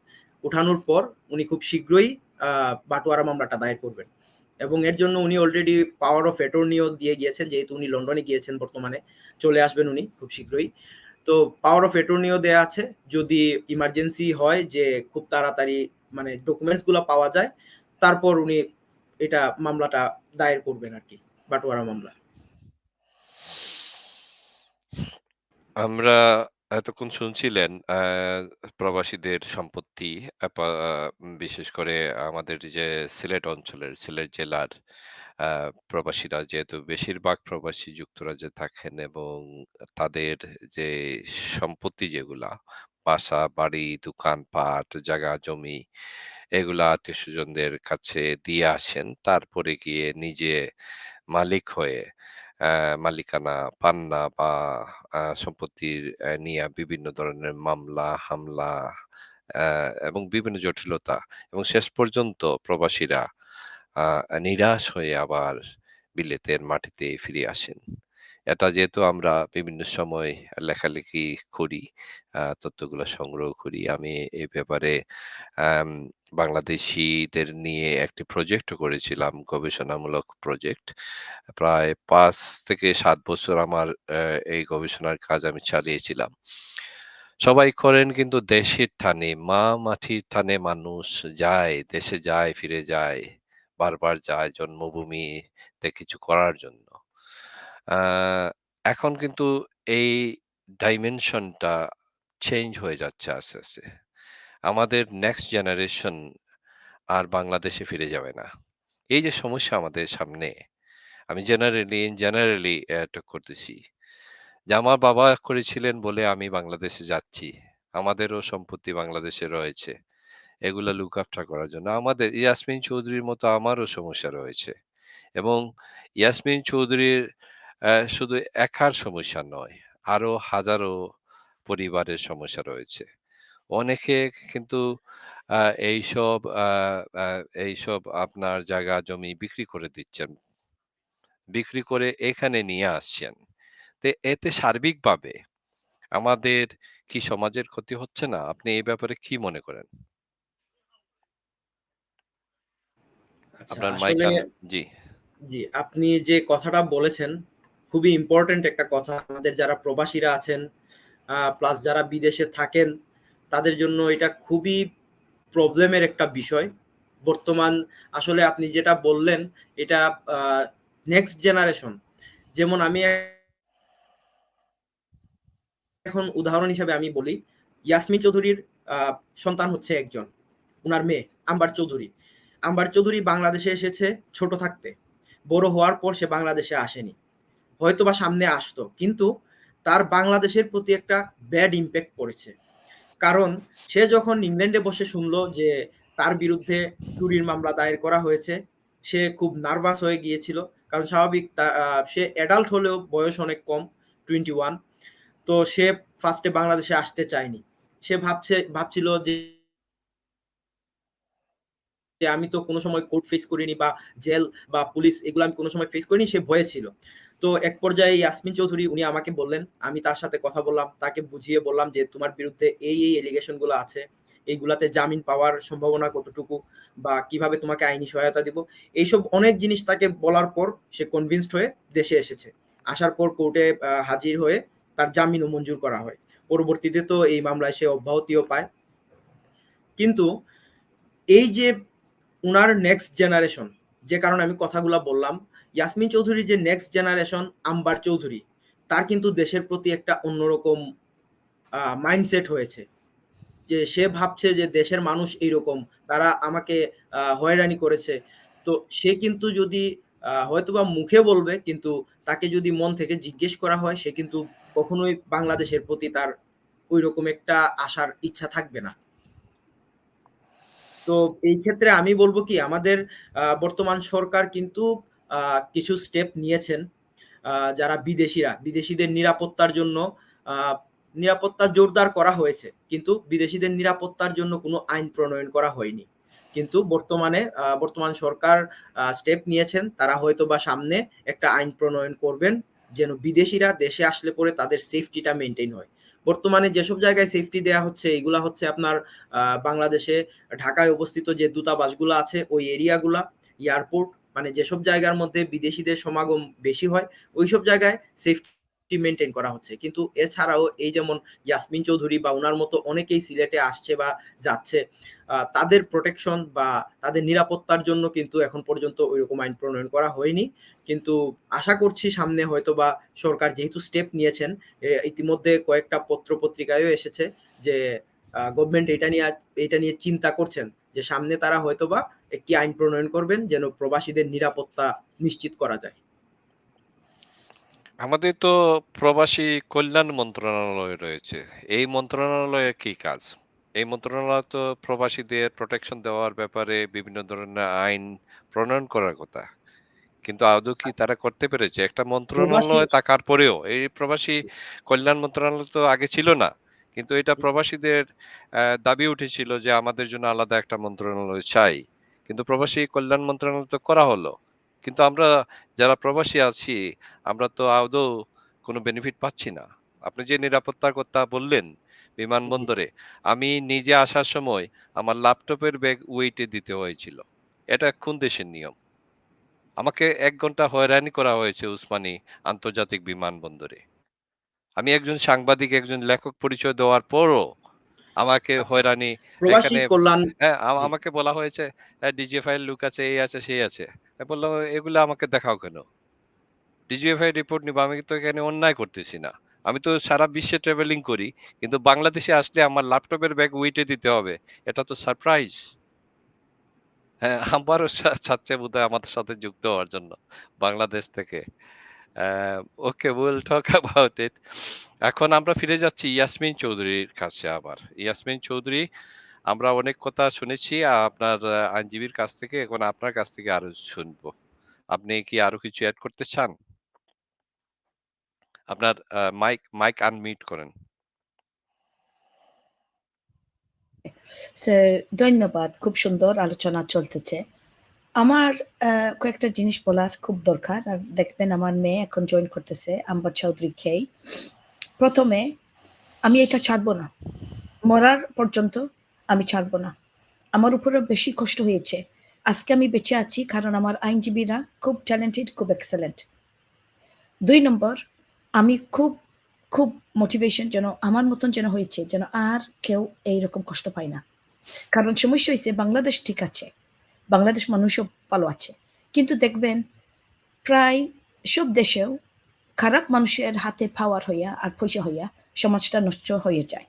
উঠানোর পর উনি খুব শীঘ্রই আ বাটোয়ারা মামলাটা দায়ের করবেন। এবং এর জন্য উনি অলরেডি পাওয়ার অফ অ্যাটর্নিও দিয়ে গিয়েছেন। যেহেতু উনি লন্ডনে গিয়েছেন বর্তমানে। চলে আসবেন উনি খুব শীঘ্রই। তো পাওয়ার অফ অ্যাটর্নিও দেয়া আছে। যদি ইমার্জেন্সি হয় যে খুব তাড়াতাড়ি মানে ডকুমেন্টস গুলা পাওয়া যায়, তারপর উনি এটা মামলাটা দায়ের করবেন আরকি। বাটোয়ারা মামলা। আমরা এতক্ষণ শুনছিলেন প্রবাসীদের সম্পত্তি বিশেষ করে আমাদের যে সিলেট অঞ্চলের, সিলেট জেলার আ প্রবাসীরা যেহেতু বেশিরভাগ প্রবাসী যুক্তরাজ্যে থাকেন এবং তাদের যে সম্পত্তি যেগুলা বাসা, বাড়ি, দোকানপাট, জায়গা জমি এগুলা আত্মীয়স্বজনদের কাছে দিয়ে আসেন। তারপরে গিয়ে নিজে মালিক হয়ে মালিকানা পান না বা সম্পত্তির নিয়ে বিভিন্ন ধরনের মামলা, হামলা অ্যা এবং বিভিন্ন জটিলতা এবং শেষ পর্যন্ত প্রবাসীরা আ নিরাশ হয়ে আবার বিলেতের মাটিতে ফিরে আসেন। এটা যেহেতু আমরা বিভিন্ন সময় লেখালেখি করি, তথ্যগুলো সংগ্রহ করি। আমি এই ব্যাপারে আম বাংলাদেশীদের নিয়ে একটি প্রজেক্টও করেছিলাম, গবেষণামূলক প্রজেক্ট। প্রায় ৫ থেকে ৭ বছর আমার এই গবেষণার কাজ আমি চালিয়েছিলাম। সবাই করেন কিন্তু দেশের টানে, মাটির টানে মানুষ যায়, দেশে যায়, ফিরে যায়। বারবার যায় জন্মভূমিতে কিছু করার জন্য। আ এখন কিন্তু এই ডাইমেনশনটা চেঞ্জ হয়ে যাচ্ছে আস্তে, আস্তে। আমাদের নেক্সট জেনারেশন আর বাংলাদেশে ফিরে যাবে না। এই যে সমস্যা আমাদের সামনে, আমি জেনারেলি টক করতেছি। যে আমার বাবা করেছিলেন বলে আমি বাংলাদেশে যাচ্ছি। আমাদেরও সম্পত্তি বাংলাদেশে রয়েছে। এগুলা লুক আফটার করার জন্য আমাদের ইয়াসমিন চৌধুরীর মতো আমারও সমস্যা রয়েছে। এবং ইয়াসমিন চৌধুরীর শুধু একার সমস্যা নয়, আরো হাজারো পরিবারের সমস্যা রয়েছে। অনেকে কিন্তু আ এইসব আ আ এইসব আপনার জায়গা জমি বিক্রি করে দিচ্ছেন। বিক্রি করে এখানে নিয়ে আসছেন। এতে সার্বিকভাবে আমাদের কি সমাজের ক্ষতি হচ্ছে না? আপনি এই ব্যাপারে কি মনে করেন? আচ্ছা, আপনার মাইক আসলে জি, জি, আপনি যে কথাটা বলেছেন খুবই ইম্পোর্টেন্ট একটা কথা। আমাদের যারা প্রবাসীরা আছেন, প্লাস যারা বিদেশে থাকেন, তাদের জন্য এটা খুবই প্রবলেমের একটা বিষয়। বর্তমান আসলে আপনি যেটা বললেন, এটা আ নেক্সট জেনারেশন, যেমন আমি এখন উদাহরণ হিসেবে আমি বলি, ইয়াসমিন চৌধুরীর আ সন্তান হচ্ছে একজন। উনার মেয়ে আম্বার চৌধুরী। আম্বার চৌধুরী বাংলাদেশে এসেছে ছোট থাকতে। বড় হওয়ার পর সে বাংলাদেশে আসেনি। হয়তোবা সামনে আসতো। কিন্তু তার বাংলাদেশের প্রতি একটা ব্যাড ইমপ্যাক্ট পড়েছে। কারণ সে যখন ইংল্যান্ডে বসে শুনল যে তার বিরুদ্ধে চুরির মামলা দায়ের করা হয়েছে, সে খুব নার্ভাস হয়ে গিয়েছিল। কারণ স্বাভাবিক সে অ্যাডাল্ট হলেও বয়স অনেক কম, 21। তো সে ফার্স্ট এ বাংলাদেশে আসতে চায়নি। সে ভাবছিল যে আমি তো কোনো সময় কোর্ট ফেস করিনি বা জেল বা পুলিশ এগুলো আমি কোনো সময় ফেস করিনি, সে ভয়ে ছিল। তো এক পর্যায়ে ইয়াসমিন চৌধুরী উনি আমাকে বললেন, আমি তার সাথে কথা বললাম, তাকে বুঝিয়ে বললাম যে তোমার বিরুদ্ধে এই অ্যালিগেশন গুলো আছে। এইগুলাতে জামিন পাওয়ার সম্ভাবনা কতটুকু বা কিভাবে তোমাকে আইনি সহায়তা দিব। এইসব অনেক জিনিস তাকে বলার পর সে কনভিন্সড হয়ে দেশে এসেছে। আসার পর কোর্টে হাজির হয়ে তার জামিনও মঞ্জুর করা হয়। পরবর্তীতে তো এই মামলায় সে অব্যাহতিও পায়। কিন্তু এই যে উনার নেক্সট জেনারেশন, যে কারণে আমি কথাগুলা বললাম, ইয়াসমিন চৌধুরীর যে নেক্সট জেনারেশন আম্বার চৌধুরী, তার কিন্তু দেশের প্রতি একটা অন্যরকম মাইন্ডসেট হয়েছে। যে সে ভাবছে যে দেশের মানুষ এইরকম, তারা আমাকে হয়রানি করেছে। তো সে কিন্তু যদি হয়তোবা মুখে বলবে, কিন্তু তাকে যদি মন থেকে জিজ্ঞেস করা হয়, সে কিন্তু কখনোই বাংলাদেশের প্রতি তার ঐরকম একটা আসার ইচ্ছা থাকবে না। তো এই ক্ষেত্রে আমি বলব কি, আমাদের বর্তমান সরকার কিন্তু কিছু স্টেপ নিয়েছেন। যারা বিদেশীদের নিরাপত্তার জন্য আ নিরাপত্তা জোরদার করা হয়েছে। কিন্তু বিদেশীদের নিরাপত্তার জন্য কোনো আইন প্রণয়ন করা হয়নি। কিন্তু বর্তমান সরকার স্টেপ নিয়েছেন। তারা হয়তোবা সামনে একটা আইন প্রণয়ন করবেন, যেন বিদেশীরা দেশে আসলে পরে তাদের সেফটিটা মেইনটেইন হয়। বর্তমানে যেসব জায়গায় সেফটি দেয়া হচ্ছে, এগুলা হচ্ছে আপনার বাংলাদেশে ঢাকায় অবস্থিত যে দূতাবাসগুলা আছে, ওই এরিয়াগুলা, এয়ারপোর্ট, মানে যেসব জায়গার মধ্যে বিদেশীদের সমাগম বেশি হয়, ওইসব জায়গায় সেফটি মেইনটেইন করা হচ্ছে। কিন্তু এছাড়াও এই যেমন ইয়াসমিন চৌধুরী বা উনার মতো অনেকেই সিলেটে আসছে বা যাচ্ছে, তাদের প্রোটেকশন বা তাদের নিরাপত্তার জন্য কিন্তু এখন পর্যন্ত ঐরকম আইন প্রণয়ন করা হয়নি। কিন্তু আশা করছি সামনে হয়তোবা সরকার যেহেতু স্টেপ নিয়েছেন, ইতিমধ্যে কয়েকটা পত্র-পত্রিকায়ও এসেছে যে গভর্নমেন্ট এটা নিয়ে চিন্তা করছেন যে সামনে তারা হয়তোবা একটি আইন প্রণয়ন করবেন যেন প্রবাসীদের নিরাপত্তা নিশ্চিত করা যায়। আমাদের তো প্রবাসী কল্যাণ মন্ত্রণালয় রয়েছে। এই মন্ত্রণালয়ের কি কাজ? এই মন্ত্রণালয় তো প্রবাসীদের প্রোটেকশন দেওয়ার ব্যাপারে বিভিন্ন ধরনের আইন প্রণয়ন করার কথা। কিন্তু আদৌ কি আচ্ছা, তারা করতে পেরেছে? একটা প্রবাসী মন্ত্রণালয় থাকার পরেও এই প্রবাসী কল্যাণ মন্ত্রণালয় তো আগে ছিল না। কিন্তু এটা প্রবাসীদের দাবি উঠেছিল যে আমাদের জন্য আলাদা একটা মন্ত্রণালয় চাই। কিন্তু প্রবাসী কল্যাণ মন্ত্রণালয় তো করা হলো। কিন্তু আমরা যারা প্রবাসী আছি আমরা তো আদৌ কোনো বেনিফিট পাচ্ছি না। আপনি যে নিরাপত্তার কথা বললেন জি, বিমানবন্দরে, আমি নিজে আসার সময় আমার ল্যাপটপের ব্যাগ ওয়েটে দিতে হয়েছিল। এটা কোন দেশের নিয়ম? আমাকে ১ ঘন্টা হয়রানি করা হয়েছে উসমানী আন্তর্জাতিক বিমানবন্দরে। আমি একজন সাংবাদিক, একজন লেখক পরিচয় দেওয়ার পরও আমাকে আচ্ছা। হয়রানি প্রবাসী এখানে কল্যাণ হ্যাঁ, জি, আমাকে বলা হয়েছে ডিজিএফআই এর লুক আছে, এই আছে, সেই আছে। আমি বললাম, "এগুলা আমাকে দেখাও কেন? ডিজিএফআই রিপোর্ট নিবো। আমি তো এখানে অন্যায় করতেছি না। আমি তো সারা বিশ্বে ট্রাভেলিং করি। কিন্তু বাংলাদেশে আসলে আমার ল্যাপটপের ব্যাগ ওয়েটে দিতে হবে। এটা তো সারপ্রাইজ।" হ্যাঁ, আবারও চাচ্ছে বোধহয় আমাদের সাথে যুক্ত হওয়ার জন্য বাংলাদেশ থেকে। ওকে, উইল টক অ্যাবাউট ইট। এখন আমরা ফিরে যাচ্ছি ইয়াসমিন চৌধুরীর কাছে আবার। ইয়াসমিন চৌধুরী, আমরা অনেক কথা শুনেছি আপনার আইনজীবীর কাছ থেকে। এখন আপনার কাছ থেকে আরো শুনবো। আপনি কি আরো কিছু এড করতে চান? আপনার মাইক আনমিউট করেন। সো ধন্যবাদ। খুব সুন্দর আলোচনা চলতেছে। আমার কয়েকটা জিনিস বলার খুব দরকার। আর দেখবেন আমার মেয়ে এখন জয়েন করতেছে, আম্বার চৌধুরী খেই। ১ম এ আমি এটা ছাড়ব না। মরার পর্যন্ত আমি ছাড়ব না। আমার উপরেও বেশি কষ্ট হয়েছে। আজকে আমি বেঁচে আছি কারণ আমার আইনজীবীরা খুব ট্যালেন্টেড, খুব এক্সেলেন্ট। ২ নম্বর, আমি খুব মোটিভেশন যেন আমার মতন যেন হয়েছে, যেন আর কেউ এইরকম কষ্ট পায় না। কারণ সমস্যা হইছে বাংলাদেশ ঠিক আছে। বাংলাদেশ মানুষও ভালো আছে। কিন্তু দেখবেন প্রায় সব দেশেও খারাপ মানুষের হাতে পাওয়ার হইয়া আর পয়সা হইয়া সমাজটা নষ্ট হয়ে যায়।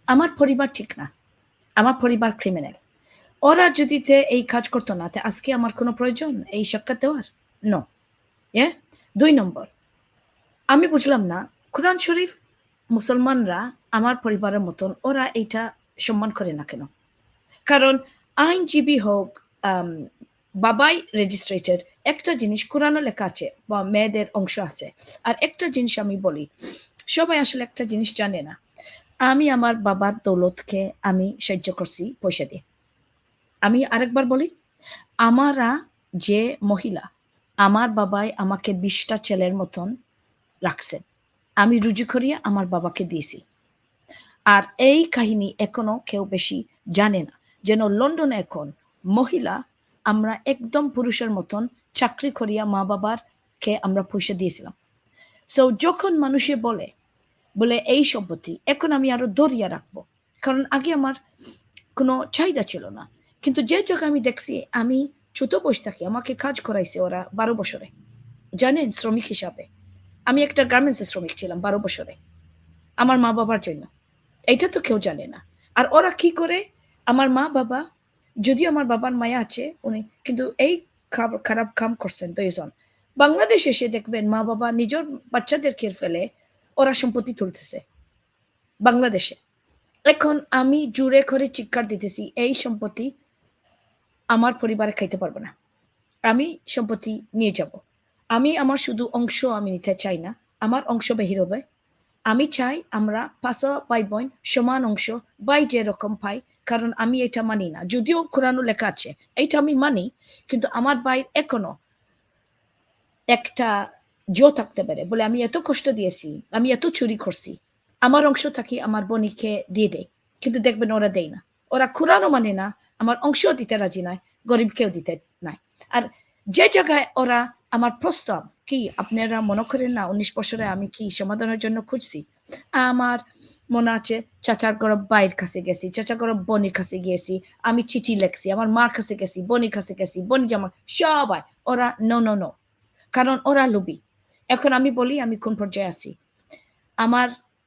আমার পরিবার ঠিক না। আমার পরিবার ক্রিমিনাল। ওরা যদি এই কাজ করতো না, আজকে আমার কোনো প্রয়োজন এই সাক্ষাৎ দেওয়ার? নো। ২ নম্বর, আমি বুঝলাম না কোরআন শরীফ মুসলমানরা আমার পরিবারের মতন ওরা এইটা সম্মান করে না কেন? কারণ আইনজীবী হোক, আম বাবাই রেজিস্ট্রেটেড, একটা জিনিস কোরআনও লেখা আছে বা মেয়েদের অংশ আছে। আর একটা জিনিস আমি বলি, সবাই আসলে একটা জিনিস জানে না। আমি আমার বাবার দৌলতকে আমি সহ্য করছি পয়সা দিয়ে। আমি আরেকবার বলি, আমারা যে মহিলা, আমার বাবাই আমাকে ২০ টা ছেলের মতন রাখছেন। আমি রুজি করিয়া আমার বাবাকে দিয়েছি। আর এই কাহিনী এখনো কেউ বেশি জানে না। যেন লন্ডনে এখন মহিলা আমরা একদম পুরুষের মতন চাকরি করিয়া মা-বাবারকে আমরা পয়সা দিয়েছিলাম। সো যখন মানুষে বলে এই সম্পত্তি, এখন আমি আরো ধরিয়া রাখবো। কারণ আগে আমার কোনো চাহিদা ছিল না। কিন্তু যে জায়গায় আমি দেখছি আমি ছোট বয়স থাকি আমাকে কাজ করাইছে ওরা ১২ বছরে। জানেন? শ্রমিক হিসাবে। আমি একটা গার্মেন্টসের শ্রমিক ছিলাম ১২ বছরে। আমার মা-বাবার জন্য। এইটা তো কেউ জানে না। আর ওরা কি করে? আমার মা-বাবা, যদিও আমার বাবার মায়া আছে, উনি কিন্তু এই খারাপ কাম করছেন ২ জন। বাংলাদেশে এসে দেখবেন মা-বাবা নিজের বাচ্চাদেরকে ফেলে ওরা সম্পত্তি তুলতেছে। বাংলাদেশে। এখন আমি জোরে করে চিৎকার দিতেছি, এই সম্পত্তি আমার পরিবারে খাইতে পারব না। আমি সম্পত্তি নিয়ে যাব। আমি আমার শুধু অংশ আমি নিতে চাই না। আমার অংশ বাহির হবে। আমি চাই আমরা ৫ ভাই-বোন সমান অংশ ভাই যেরকম পাই। কারণ আমি এটা মানি না। যদিও কোরআনে লেখা আছে, এইটা আমি মানি। কিন্তু আমার ভাইয়ের এখনো একটা থাকতে পারে। বলে আমি এত কষ্ট দিয়েছি, আমি এত চুরি করছি। আমার অংশ থাকি আমার বোনিকে দিয়ে দেই। কিন্তু দেখবেন ওরা দেয় না। ওরা কোরআনও মানে না, আমার অংশও দিতে রাজি নয়, গরিবকেও দিতে নাই। আর যে জায়গায় ওরা আমার প্রস্তাব কি আপনারা মনে করেন না ১৯ বছরে আমি কি সমাধানের জন্য খুঁজছি? আমার মনে আছে চাচার ঘরে ভাইয়ের কাছে গেছি, চাচার ঘরে বোনের কাছে গিয়েছি। আমি চিঠি লেখছি, আমার মার কাছে গেছি, বোনের কাছে গেছি, বোন জামা সবাই। ওরা নো, নো, নো। কারণ ওরা লোভী। এখন আমি বলি আমি কোন পর্যায়ে আছি।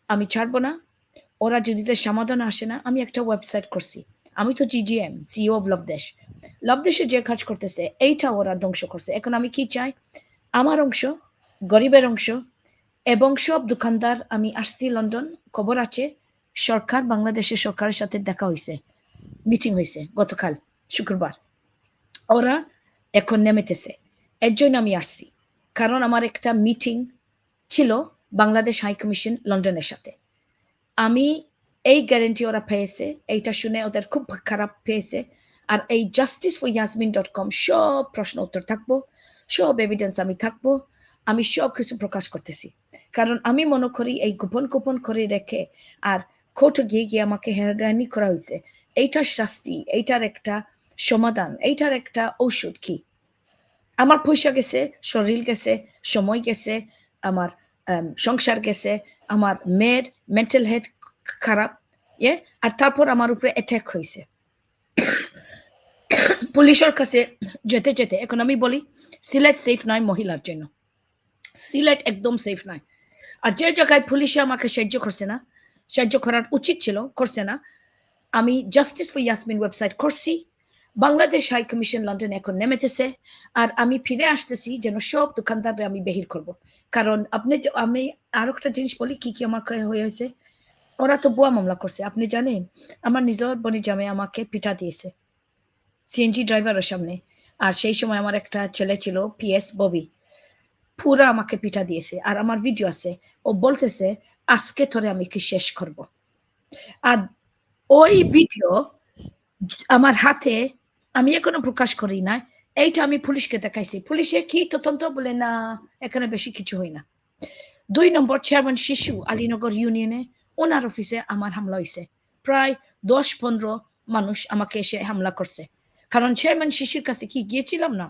আমি ছাড়ব না। ওরা যদি সমাধানে আসে না, আমি একটা ওয়েবসাইট করছি। আমি তো GGM, CEO অফ লভদেশ। লভদেশে যে কাজ করতেছে এইটা ওরা ধ্বংস করছে। এখন আমি কি চাই? আমার অংশ, গরিবের অংশ এবং সব দোকানদার আমি আসছি লন্ডন, খবর আছে বাংলাদেশের সরকারের সাথে দেখা হইছে। মিটিং হইছে গতকাল শুক্রবার। ওরা এখন নেমেতেছে। এর জন্য আমি আসছি। কারণ আমার একটা মিটিং ছিল বাংলাদেশ হাই কমিশন লন্ডনের সাথে। আমি এই গ্যারান্টি ওরা পেয়েছে। এইটা শুনে ওদের খুব খারাপ পেয়েছে। আর এই justiceforyasmin.com সব প্রশ্ন উত্তর থাকবো। সব এভিডেন্স আমি থাকবো। আমি সবকিছু প্রকাশ করতেছি। কারণ আমি মনে করি এই গোপন করে রেখে আর কোর্টে গিয়ে আমাকে হয়রানি করা হইছে। এইটার শাস্তি, এইটার একটা সমাধান, এইটার একটা ঔষধ কি? আমার পয়সা গেছে, শরীর গেছে, সময় গেছে, আমার সংসার গেছে, আমার মেয়ের মেন্টাল হেলথ খারাপ। আর তারপর আমার উপরে অ্যাটাক হইছে। পুলিশের কাছে যেতে এখন আমি বলি সিলেট সেফ নয় মহিলার জন্য। সিলেট একদম সেফ নয়। আর যে জায়গায় পুলিশে আমাকে সাহায্য করার উচিত ছিল, করছে না। আমি জাস্টিস ফর ইয়াসমিন ওয়েবসাইট করছি। বাংলাদেশ হাই কমিশন লন্ডনে এখন নেমেতেছে আর আমি ফিরে আসতেছি যেন সব দোকানদাররা আমি বেহির করব কারণ আমি আরো একটা জিনিস বলি কি কি আমার হয়েছে ওরা তো বুয়া মামলা করছে আপনি জানেন আমার নিজের বনি জামে আমাকে পিঠা দিয়েছে সিএনজি ড্রাইভারের সামনে আর সেই সময় আমার একটা ছেলে ছিল পিএস ববি পুরা আমাকে পিঠা দিয়েছে আর আমার ভিডিও আছে ও বলতেছে আজকে তোরে আমি কি শেষ করব আর ওই ভিডিও আমার হাতে আমি এখনো প্রকাশ করি না এইটা আমি পুলিশকে দেখাইছি পুলিশে কি তদন্ত বলে না এখানে বেশি কিছু হয় না 2 নম্বর চেয়ারম্যান শিশু আলীনগর ইউনিয়নে ওনার অফিসে আমার হামলা হয়েছে প্রায় 10-15 মানুষ আমাকে এসে হামলা করছে কারণ চেয়ারম্যান শিশুর কাছে কি গিয়েছিলাম না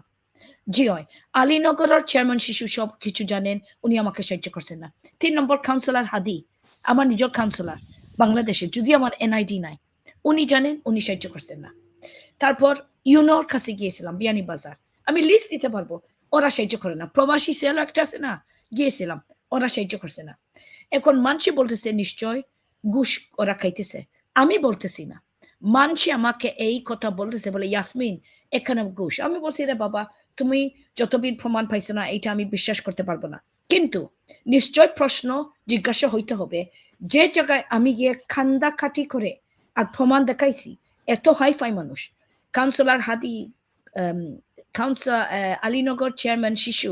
জি হয় আলীনগরের চেয়ারম্যান শিশু সব কিছু জানেন উনি আমাকে সাহায্য করছেন না 3 নম্বর কাউন্সিলর হাদি আমার নিজের কাউন্সিলর বাংলাদেশে যদি আমার এনআইডি নাই উনি জানেন উনি সাহায্য করছেন না তারপর ইউনোর কাছে গিয়েছিলাম বিয়ানি বাজার আমি লিস্ট দিতে পারবো ওরা সাহায্য করে না প্রবাসী সেল একটা আছে না গিয়েছিলাম ওরা সাহায্য করছে না এখন মানসি বলতেছে নিশ্চয় ঘুষ ওরা খাইতেছে আমি বলতেছি না মানসি আমাকে এই কথা বলতেছে বলে ইয়াসমিন এখানে ঘুষ আমি বলছি রে বাবা তুমি যতবিধ প্রমাণ পাইছো না এটা আমি বিশ্বাস করতে পারবো না কিন্তু নিশ্চয় প্রশ্ন জিজ্ঞাসা হইতে হবে যে জায়গায় আমি গিয়ে খান্দা খাটি করে আর প্রমাণ দেখাইছি এত হাইফাই মানুষ কাউন্সিলর হাদি কাউন্সিলর আলীনগর চেয়ারম্যান শিশু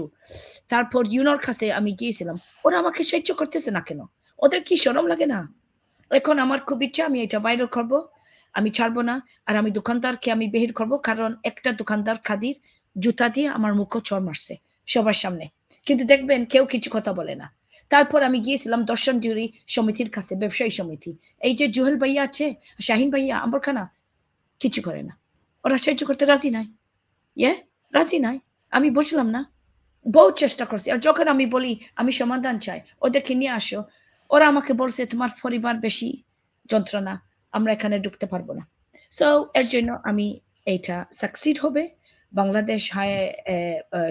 তারপর ইউনোর কাছে আমি গিয়েছিলাম ওরা আমাকে সাহায্য করতেছে না কেন ওদের কি শরম লাগে না এখন আমার খুব ইচ্ছা আমি এটা ভাইরাল করব আমি ছাড়বো না আর আমি দোকানদারকে আমি বেহির করব কারণ একটা দোকানদার খাদির জুতা দিয়ে আমার মুখও চর মারছে সবার সামনে কিন্তু দেখবেন কেউ কিছু কথা বলে না তারপর আমি গিয়েছিলাম দর্শন জুরি সমিতির কাছে ব্যবসায়ী সমিতি এই যে জুহেল ভাইয়া আছে শাহিন ভাইয়া আম্বরখানা কিছু করে না ওরা সাহায্য করতে রাজি নাই রাজি নাই আমি বুঝলাম না বহু চেষ্টা করছি আর যখন আমি বলি আমি সমাধান চাই ওদেরকে নিয়ে আসো ওরা আমাকে বলছে তোমার পরিবার বেশি যন্ত্রণা আমরা এখানে ঢুকতে পারবো না সো এর জন্য আমি এইটা সাকসিড হবে বাংলাদেশ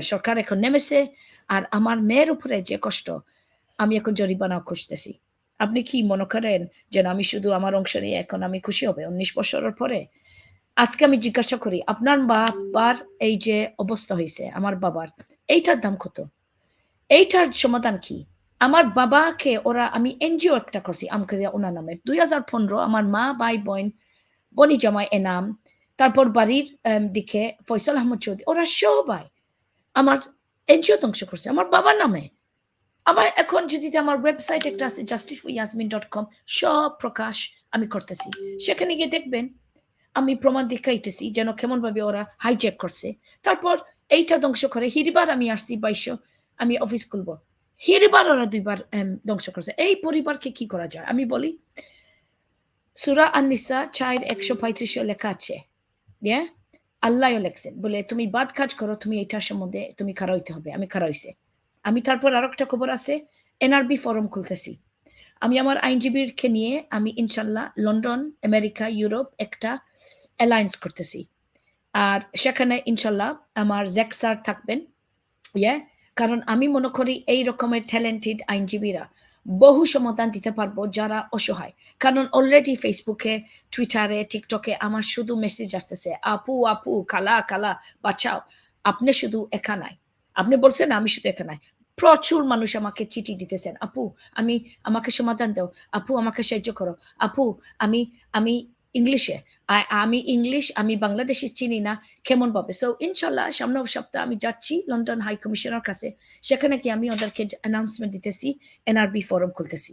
সরকার এখন নেমেছে আর আমার মেয়ের উপরে যে কষ্ট আমি এখন জরিমানা খুঁজতেছি আপনি কি মনে করেন যে আমি শুধু আমার অংশ নিয়ে এখন আমি খুশি হবে 19 বছরের পরে আজকে আমি জিজ্ঞাসা করি আপনার বাবার এই যে অবস্থা হয়েছে আমার বাবার এইটার দাম কত এইটার সমাধান কি আমার বাবাকে ওরা আমি এনজিও একটা করছি আমাকে ওনার নামে 2015 আমার মা ভাই বোন বনি জামাই এনাম তারপর বাড়ির দিকে ফয়সাল আহমদ চৌধুরী ওরা সবাই আমার এনজিও ধ্বংস করছে আমার বাবার নামে আমার এখন যদি আমার ওয়েবসাইট একটা আছে justiceforyasmin.com সব প্রকাশ আমি করতেছি সেখানে গিয়ে দেখবেন আমি প্রমাণ দেখাইতেছি যেন কেমন ভাবে ওরা হাইজ্যাক করছে তারপর এইটা ধ্বংস করে হিরিবার আমি আসছি 2200 আমি অফিস খুলবো হিরিবার ওরা 2বার ধ্বংস করছে এই পরিবারকে কি করা যায় আমি বলি সূরা আন-নিসা 4:135 লেখা আছে আল্লাহও লেখছেন বলে তুমি বাদ কাজ করো তুমি এইটার সম্বন্ধে তুমি খাড়া হইতে হবে আমি খাড়া হইছে আমি তারপর আরো একটা খবর আছে এনআরবি ফোরাম খুলতেছি আমি আমার আইনজীবীকে নিয়ে আমি ইনশাল্লাহ লন্ডন আমেরিকা ইউরোপ একটা অ্যালায়েন্স করতেছি আর সেখানে ইনশাল্লাহ আমার জ্যাক স্যার থাকবেন কারণ আমি মনে করি এই রকমের ট্যালেন্টেড আইনজীবীরা বহু সমাধান দিতে পারবো যারা অসহায় কারণ অলরেডি ফেসবুকে টুইটারে টিকটকে আমার শুধু মেসেজ আসতেছে আপু আপু কালা কালা বাঁচাও আপনি শুধু একা নাই আপনি বলছেন আমি শুধু একা নাই প্রচুর মানুষ আমাকে চিঠি দিতেছেন আপু আমাকে সমাধান দাও আপু আমাকে সাহায্য করো আপু আমি ইংলিশে আমি বাংলাদেশি চিনি না কেমন ভাবে সো ইনশাল্লাহ সামনের সপ্তাহে আমি যাচ্ছি লন্ডন হাই কমিশনার কাছে সেখানে কি আমি ওদেরকে অ্যানাউন্সমেন্ট দিতেছি এনআরবি ফোরাম খুলতেছি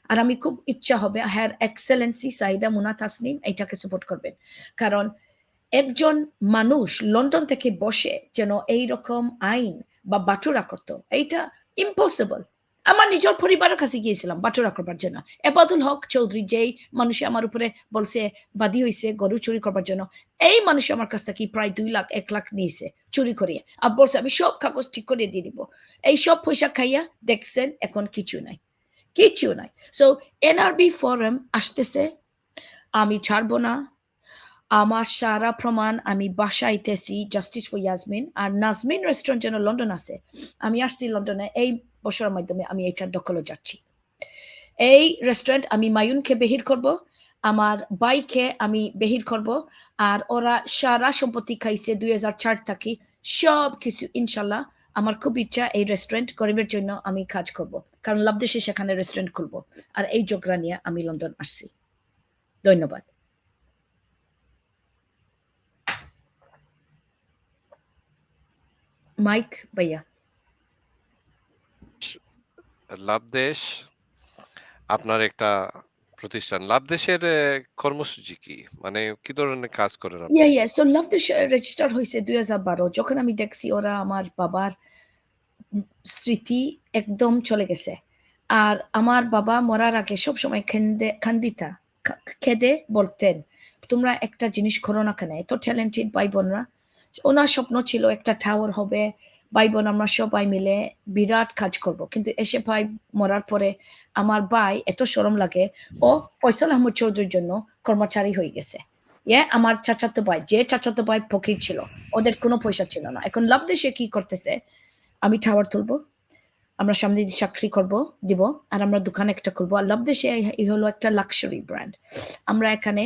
আর আমি খুব ইচ্ছা হবে হায়ার এক্সেলেন্সি সাইদা মুনা তাসনিম এইটাকে সাপোর্ট করবেন কারণ একজন মানুষ লন্ডন থেকে বসে যেন এইরকম আইন বা বাটুরা করতো এইটা ইম্পসিবল আমার নিজের পরিবারের কাছে গিয়েছিলাম বাটুরা করবার জন্য এবাদুল হক চৌধুরী যেই মানুষ আমার উপরে বলছে বাদী হয়েছে গরু চুরি করবার জন্য এই মানুষ আমার কাছ থেকে প্রায় 2 লাখ 1 লাখ নিয়েছে চুরি করিয়ে আর বলছে আমি সব কাগজ ঠিক করে দিয়ে দিব এই সব পয়সা খাইয়া দেখছেন এখন কিছু নাই সো এনআরবি ফোরাম আসতেছে আমি ছাড়বো না আমার সারা প্রমাণ আমি বাসাইতেছি জাস্টিস ফর ইয়াসমিন আর নাজমিন রেস্টুরেন্ট যেন লন্ডন আছে আমি আসছি লন্ডনে এই বছরের মাধ্যমে আমি এইটার দখলে যাচ্ছি এই রেস্টুরেন্ট আমি মায়ুনকে বেহির করব আমার বাইকে আমি বেহির করব আর ওরা সারা সম্পত্তি খাইছে 2004 থাকি সব কিছু ইনশাল্লাহ আমার খুব ইচ্ছা এই রেস্টুরেন্ট গরিবের জন্য আমি কাজ করব কারণ লাভদেশে সেখানে রেস্টুরেন্ট খুলবো আর এই যোগরা নিয়ে আমি লন্ডন আসছি ধন্যবাদ মাইক ভাইয়া লাভদেশ আপনার একটা প্রতিষ্ঠান। লাভদেশের কর্মসূচি কি? মানে কি ধরনের কাজ করেন আপনি? ইয়া সো লাভদেশ রেজিস্টার হয়েছে 2012 যখন আমি দেখছি ওরা আমার বাবার স্মৃতি একদম চলে গেছে আর আমার বাবা মরার আগে সবসময় খান্দিতা খেদে বলতেন তোমরা একটা জিনিস করো না কেন এত ট্যালেন্টেড ভাই বোনরা ওনার স্বপ্ন ছিল একটা টাওয়ার হবে ভাই বোন আমরা সবাই মিলে বিরাট কাজ করব কিন্তু এসে ভাই মরার পরে আমার ভাই এত শরম লাগে ও ফয়সাল আহমদ চৌধুরীর জন্য কর্মচারী হয়ে গেছে আমার চাচাতো ভাই যে চাচাতো ভাই ফকির ছিল ওদের কোনো পয়সা ছিল না এখন লাভ দেশে কি করতেছে আমি টাওয়ার তুলবো আমরা সামনে দিয়ে চাকরি করব দিব আর আমরা দোকান একটা করবো আর লাভদেশে এই হলো একটা লাক্সারি ব্র্যান্ড আমরা এখানে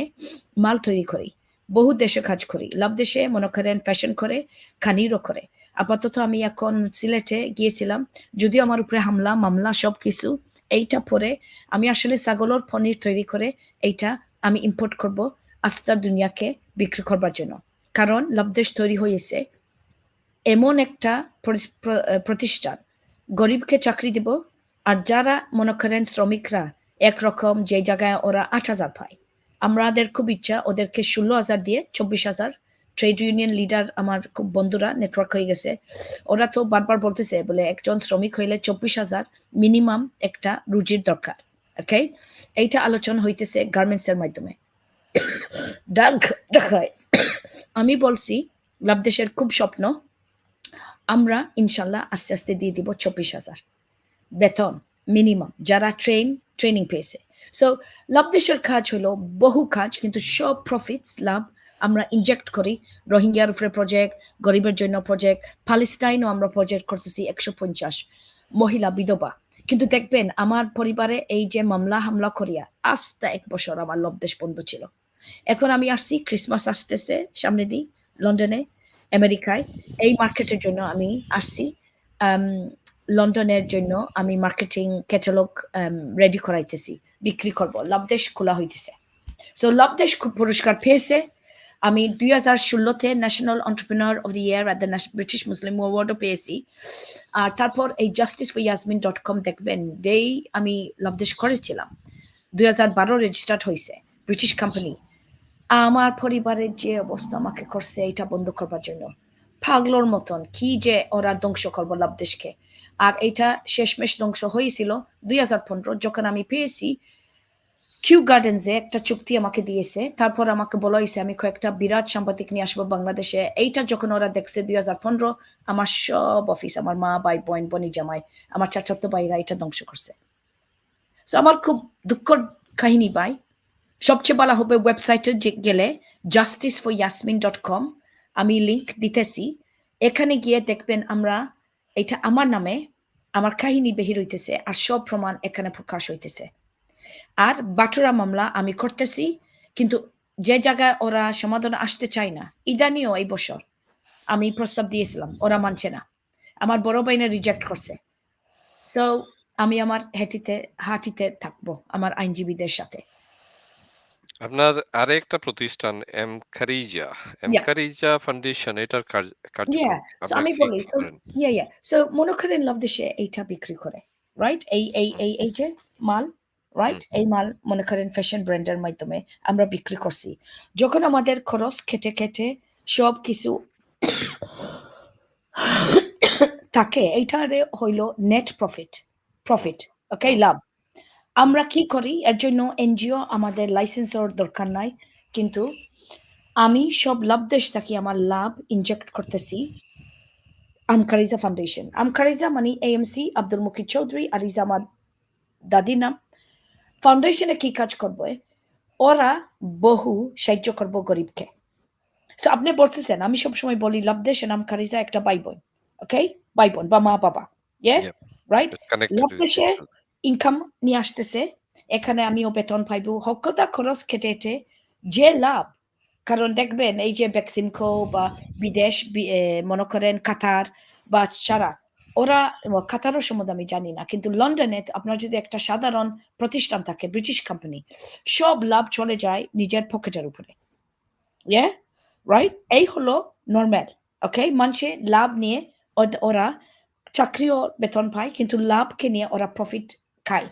মাল তৈরি করি বহু দেশে কাজ করি লাভদেশে মনে করেন ফ্যাশন করে খানিরও করে আপাতত আমি এখন সিলেটে গিয়েছিলাম যদিও আমার উপরে হামলা মামলা সব কিছু এইটা পরে আমি আসলে ছাগলের পনির তৈরি করে এইটা আমি ইম্পোর্ট করব আস্তার দুনিয়াকে বিক্রি করবার জন্য কারণ লাভদেশ তৈরি হয়েছে এমন একটা প্রতিষ্ঠান গরিবকে চাকরি দিব আর যারা মনে করেন শ্রমিকরা একরকম যে জায়গায় ওরা 8,000 পায় আমাদের খুব ইচ্ছা ওদেরকে 16,000 দিয়ে 24,000 ট্রেড ইউনিয়ন লিডার আমার খুব বন্ধুরা নেটওয়ার্ক হয়ে গেছে ওরা তো বারবার বলতেছে বলে একজন শ্রমিক হইলে 24,000 মিনিমাম একটা রুজির দরকার ওকে এইটা আলোচনা হইতেছে গার্মেন্টসের মাধ্যমে ঢাকায় আমি বলছি লাভদেশের খুব স্বপ্ন আমরা ইনশাল্লাহ আস্তে আস্তে দিয়ে দিব 24,000 বেতন মিনিমাম যারা ট্রেনিং পেয়েছে সো লাভদেশের কাজ হলো বহু কাজ কিন্তু সব প্রফিটস লাভ আমরা ইনজেক্ট করি রোহিঙ্গার উপরে প্রজেক্ট গরিবের জন্য প্রজেক্ট প্যালেস্টাইনও আমরা প্রজেক্ট করতেছি 150 মহিলা বিধবা কিন্তু দেখবেন আমার পরিবারে এই যে মামলা হামলা করিয়া আস্তে 1 বছর আমার লাভদেশ বন্ধ ছিল এখন আমি আসছি ক্রিসমাস আসতেছে সামনে দিই লন্ডনে আমেরিকায় এই মার্কেটের জন্য আমি আসছি লন্ডনের জন্য আমি মার্কেটিং ক্যাটালগ রেডি করাইতেছি বিক্রি করব লাভদেশ খোলা হইতেছে সো লাভদেশ খুব পুরস্কার পেয়েছে আমি 2016-তে national entrepreneur of the year at the British Muslim অ্যাওয়ার্ডও পেয়েছি আর তারপর এই justiceforyasmin.com দেখবেন আমি লাভদেশ করেছিলাম 2012 রেজিস্টার্ড হয়েছে ব্রিটিশ কোম্পানি আমার পরিবারের যে অবস্থা আমাকে করছে এটা বন্ধ করবার জন্য পাগলোর মতন কি যে ওরা ধ্বংস করবো লাভদেশকে আর এটা শেষমেশ ধ্বংস হয়েছিল 2015 যখন আমি পেয়েছি কিউ গার্ডেন্সে একটা চুক্তি আমাকে দিয়েছে তারপর আমাকে বলা হয়েছে আমি কয়েকটা বিরাট সাংবাদিক নিয়ে আসবো বাংলাদেশে এইটা যখন ওরা দেখছে 2015 আমার সব অফিস আমার মা ভাই বোন বনি জামাই আমার চাচাতো ভাইরা এটা ধ্বংস করছে আমার খুব দুঃখর কাহিনী ভাই সবচেয়ে ভালো হবে ওয়েবসাইটে গেলে justiceforyasmin.com আমি লিংক দিতেছি এখানে গিয়ে দেখবেন আমরা এটা আমার নামে আমার কাহিনী বেহির হইতেছে আর সব প্রমাণ এখানে প্রকাশ হইতেছে আর বাটুরা মামলা আমি করতেছি কিন্তু যে জায়গায় ওরা সমাধান আসতে চায় না ইদানিও এই বছর আমি প্রস্তাব দিয়েছিলাম ওরা মানছে না আমার বড় ভাইনা রিজেক্ট করছে সো আমি আমার হাঁটিতে থাকবো আমার আইনজীবীদের সাথে আপনার আরেকটা প্রতিষ্ঠান এমকারিজা ফাউন্ডেশন এটার কার্যক্রম সো আপনারা আমি কি বলি কি সো করেন? সো মনে করেন লাভদেশে এইটা বিক্রি করে রাইট এই যে মাল রাইট এই মাল মনে করেন ফ্যাশন ব্র্যান্ডের মাধ্যমে আমরা বিক্রি করছি যখন আমাদের খরচ খেটে সব কিছু থাকে এইটারে হইল নেট প্রফিট ওকে লাভ আমরা কি করি এর জন্য এনজিও আমাদের লাইসেন্সের দরকার নাই কিন্তু আমি সব লাভদেশ থাকি আমার লাভ ইনজেক্ট করতেছি আমকারিজা ফাউন্ডেশন আমকারিজা মানে এএমসি আব্দুল মুকিদ চৌধুরী আলিজা আমার দাদির নাম ফাউন্ডেশনে কি কাজ করবে ওরা বহু সাহায্য করবো গরিবকে সো আপনি বলতেছেন আমি সবসময় বলি লাভদেশ আমকারিজা একটা ভাই বোন ওকে ভাই বোন বা মা বাবা right Connected with লাভদেশে each other. Income নিয়ে আসতেছে এখানে আমিও বেতন পাইবো সকলটা খরচ কেটে যে লাভ কারণ দেখবেন এই যে বেক্সিমকো বা বিদেশ মনে করেন কাতার বা সারা ওরা কাতারও সম্বন্ধে আমি জানি না কিন্তু লন্ডনে আপনার যদি একটা সাধারণ প্রতিষ্ঠান থাকে ব্রিটিশ কোম্পানি সব লাভ চলে যায় নিজের পকেটের উপরে রাইট এই হলো নর্মাল ওকে মানুষে লাভ নিয়ে ওরা চাকরিও বেতন পায় কিন্তু লাভকে নিয়ে ওরা প্রফিট খায়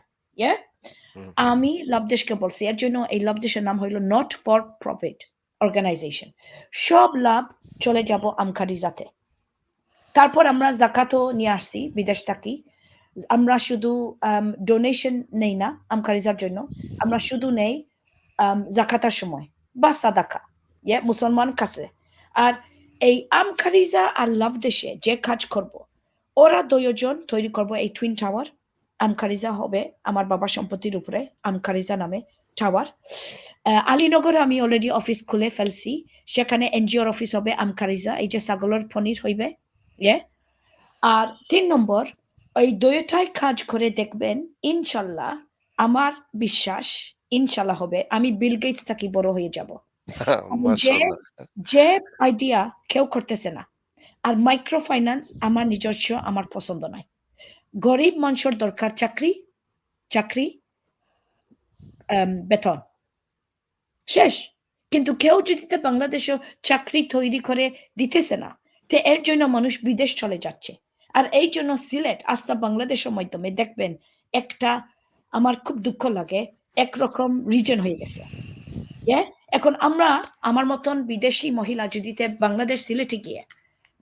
আমি লাভ দেশকে বলছি এর জন্য এই লাভ দেশের নাম হইল নট ফর প্রফিট অর্গানাইজেশন সব লাভ চলে যাব আমখারিজাতে তারপর আমরা জাকাতও নিয়ে আসছি বিদেশ থাকি আমরা শুধু ডোনেশন নেই না আমখারিজার জন্য আমরা শুধু নেই জাকাতার সময় বা সাদাকা মুসলমান কাছে আর এই আমখারিজা আর লাভ দেশে যে কাজ করব ওরা দুইজন তৈরি করব এই টুইন টাওয়ার আমখারিজা হবে আমার বাবার সম্পত্তির উপরে আমখারিজা নামে টাওয়ার আলীনগরে আমি অলরেডি অফিস খুলে ফেলছি সেখানে এনজিওর অফিস হবে আমখারিজা এই যে ছাগলের পনির হইবে আর 3 নম্বর ওই দুইটাই কাজ করে দেখবেন ইনশাল্লাহ আমার বিশ্বাস ইনশাল্লাহ হবে আমি বিল গেটস থাকি বড় হয়ে যাব যে আইডিয়া কেউ করতেছে না আর মাইক্রো ফাইন্যান্স আমার নিজস্ব আমার পছন্দ নয় গরিব মানুষের দরকার চাকরি বেতন শেষ কিন্তু কেউ যদি বাংলাদেশে চাকরি তৈরি করে দিতেছে না তো এর জন্য মানুষ বিদেশ চলে যাচ্ছে আর এই জন্য সিলেট আস্থা বাংলাদেশের মাধ্যমে দেখবেন একটা আমার খুব দুঃখ লাগে একরকম রিজন হয়ে গেছে এখন আমরা আমার মতন বিদেশি মহিলা যদি বাংলাদেশ সিলেটে গিয়ে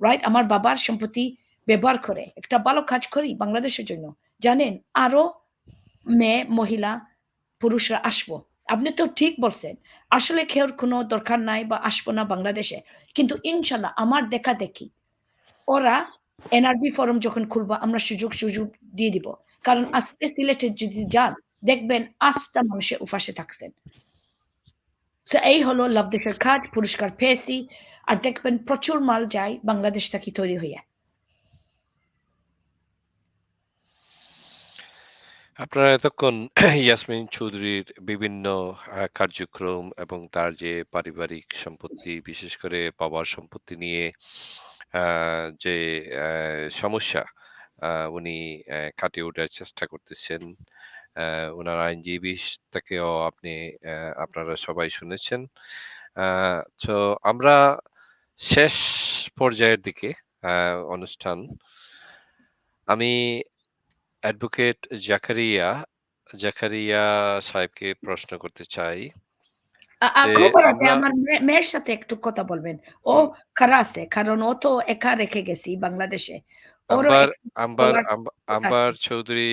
রাইট আমার বাবার সম্পত্তি ব্যবহার করে একটা ভালো কাজ করি বাংলাদেশের জন্য জানেন আরো মেয়ে মহিলা পুরুষরা আসবো আপনি তো ঠিক বলছেন আসলে কেউর কোনো দরকার নাই বা আসবো না বাংলাদেশে কিন্তু ইনশাল্লাহ আমার দেখা দেখি ওরা এনআরবি ফোরাম যখন খুলবো আমরা সুযোগ দিয়ে দিব কারণ আজকে সিলেটে যদি যান দেখবেন আস্থা মানুষের উপাসে থাকছেন এই হলো লাভ দেশের কাজ পুরস্কার পেয়েছি আর দেখবেন প্রচুর মাল যায় বাংলাদেশ থেকে তৈরি হইয়া আপনারা এতক্ষণ ইয়াসমিন চৌধুরীর বিভিন্ন কার্যক্রম এবং তার যে পারিবারিক সম্পত্তি বিশেষ করে বাবার সম্পত্তি নিয়ে যে সমস্যা উনি কাটিয়ে ওঠার চেষ্টা করতেছেন ওনার আইনজীবী তাকেও আপনারা সবাই শুনেছেন তো আমরা শেষ পর্যায়ের দিকে অনুষ্ঠান আমি অ্যাডভোকেট জাকারিয়া সাহেবকে প্রশ্ন করতে চাই আমার মেয়ের সাথে একটু কথা বলবেন ও খারাপ আছে কারণ ও তো একা রেখে গেছি বাংলাদেশে আম্বার চৌধুরী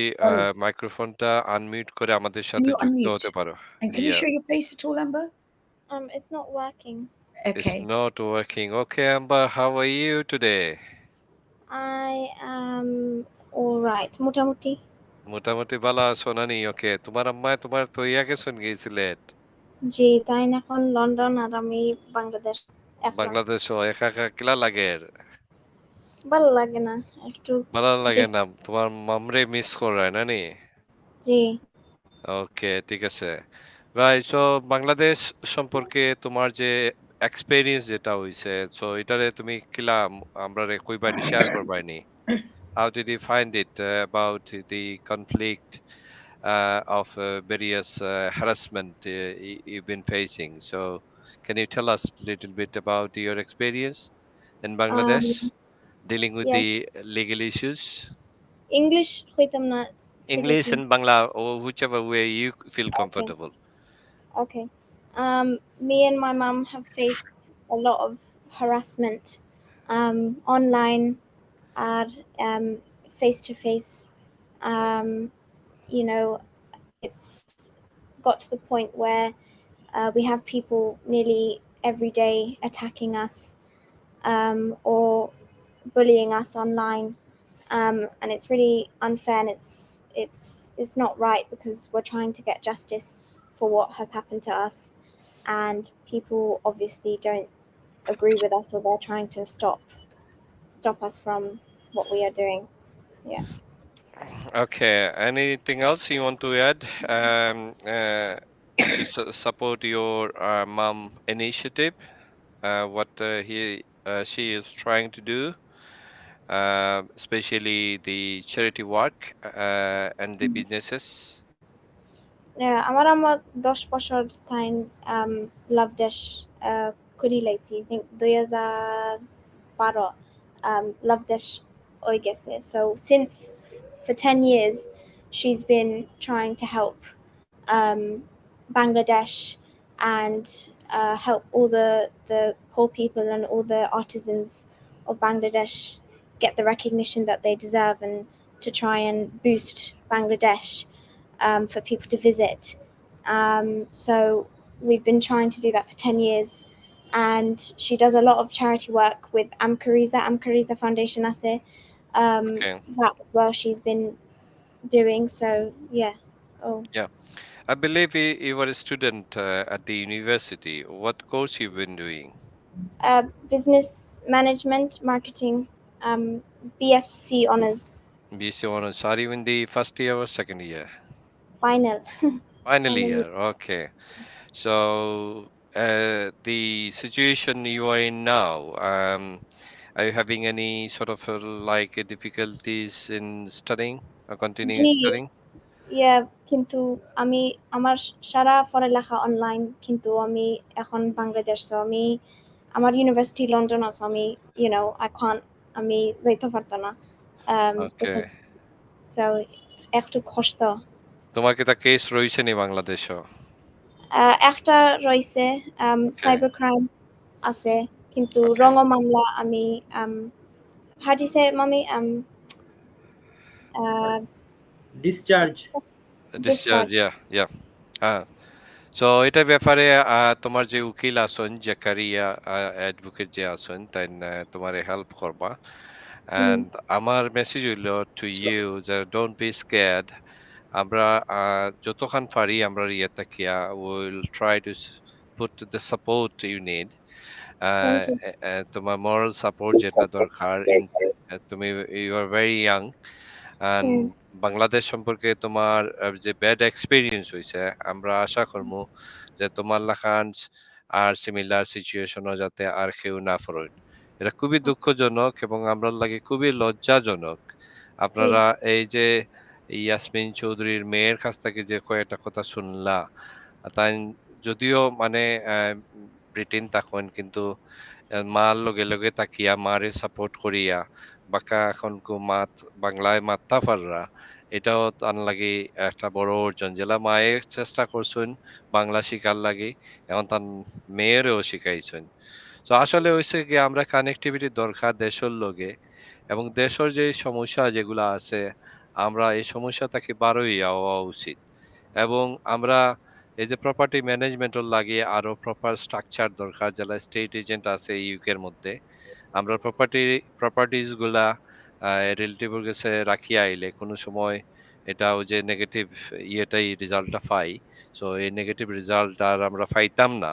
মাইক্রোফোনটা আনমিউট করে আমাদের সাথে যুক্ত হতে পারো Can you show your face at all, Amber? It's not working. Okay. It's not working. Okay, Amber, how are you today? I am all right. মোটামুটি ভালো আছো নানি ওকে তোমার আম্মা তোমার তো ইয়া গেছেন গিয়েছিলেন জি তাই না এখন লন্ডন আর আমি বাংলাদেশ একা একা কিলা লাগে ভালো লাগে না একটু ভালো লাগে না তোমার মামরে মিস করে নানি জি ওকে ঠিক আছে ভাই সো বাংলাদেশ সম্পর্কে তোমার যে এক্সপেরিয়েন্স যেটা হইছে সো এটারে তুমি কিলা আমরারে কইবানি share করবানি how did you find it about the conflict of various harassment you've been facing so can you tell us a little bit about your experience in Bangladesh dealing with the legal issues English হইতাম না English and Bangla or whichever way you feel comfortable okay me and my mom have faced a lot of harassment online or face to face you know it's got to the point where we have people nearly every day attacking us or bullying us online and it's really unfair and it's not right because we're trying to get justice for what has happened to us and people obviously don't agree with us or they're trying to stop us from what we are doing Okay. Anything else you want to add to support your mom initiative? What she is trying to do, especially the charity work and the businesses. আমার আমার 10 বছর time লাভ dash করি লাইছি I think 2012 love dash হয়ে গেছে so since for 10 years she's been trying to help um, Bangladesh and help all the poor people and all the artisans of Bangladesh get the recognition that they deserve and to try and boost Bangladesh for people to visit. So we've been trying to do that for 10 years. And she does a lot of charity work with Amkariza Foundation Ase. Okay. That as well she's been doing. So yeah. Oh. Yeah. I believe you were a student at the university. What course you've been doing? Business management, marketing, BSc honors, BSc honors. Are you in the first year or second year? final. Final Final year. Okay. So the situation you are in now, are you having any sort of like difficulties in studying or continuing G studying? ইয়া কিন্তু আমি আমার সারা পড়ালেখা online কিন্তু আমি এখন Bangladesh so আমি আমার university London আছে আমি এখন আমি যাইতে পারতো না Okay. so একটু কষ্ট তোমার কি তা কেস রয়েছে নি বাংলাদেশও? একটা রইছে সাইবার ক্রাইম আছে কিন্তু রঙ মামলা আমি how do you say it, mommy? Discharge Discharge, yeah. So এটা ব্যাপারে তোমার যে উকিল আছেন জাকারিয়া অ্যাডভোকেট যে আছেন তাই তোমারে হেল্প করবা and আমার মেসেজ হইলো to you that don't be scared আমরা যতক্ষণ পারি আমরা ইয়ে থাকিয়া will try to put the support you need Thank you. তোমার moral support যেটা দরকার তুমি you are very young and Bangladesh সম্পর্কে তোমার যে ব্যাড এক্সপিরিয়েন্স হইছে আমরা আশা করবো যে তোমার লাখান আর সিমিলার সিচুয়েশনও যাতে আর কেউ না পড়েন এটা খুবই দুঃখজনক এবং আমরা লাগে খুবই লজ্জাজনক আপনারা এই যে ইয়াসমিন চৌধুরীর মেয়ের কাছ থেকে যে কয়েকটা কথা শুনলা তাই যদিও মানে ব্রিটেন তখন কিন্তু মার লগে লগে তাকিয়া মারে সাপোর্ট করিয়া বাকা এখন মাত বাংলায় মাত্তা পাররা এটাও তার লাগি একটা বড় অর্জন জেলা মায়ে চেষ্টা করছেন বাংলা শিকার লাগি এখন তার মেয়েরও শিখাইছেন তো আসলে হয়েছে কি আমরা কানেক্টিভিটি দরকার দেশের লগে এবং দেশের যে সমস্যা যেগুলো আছে আমরা এই সমস্যা থেকে বারোই হওয়া উচিত এবং আমরা এই যে প্রপার্টি ম্যানেজমেন্টও লাগিয়ে আরো প্রপার স্ট্রাকচার দরকার যারা স্টেট এজেন্ট আছে ইউকের মধ্যে আমরা প্রপার্টিজ গুলা রিলেটিভের কাছে রাখিয়া আইলে কোনো সময় এটাও যে নেগেটিভ ইয়েটাই রেজাল্টটা পাই সো এই নেগেটিভ রেজাল্ট আর আমরা পাইতাম না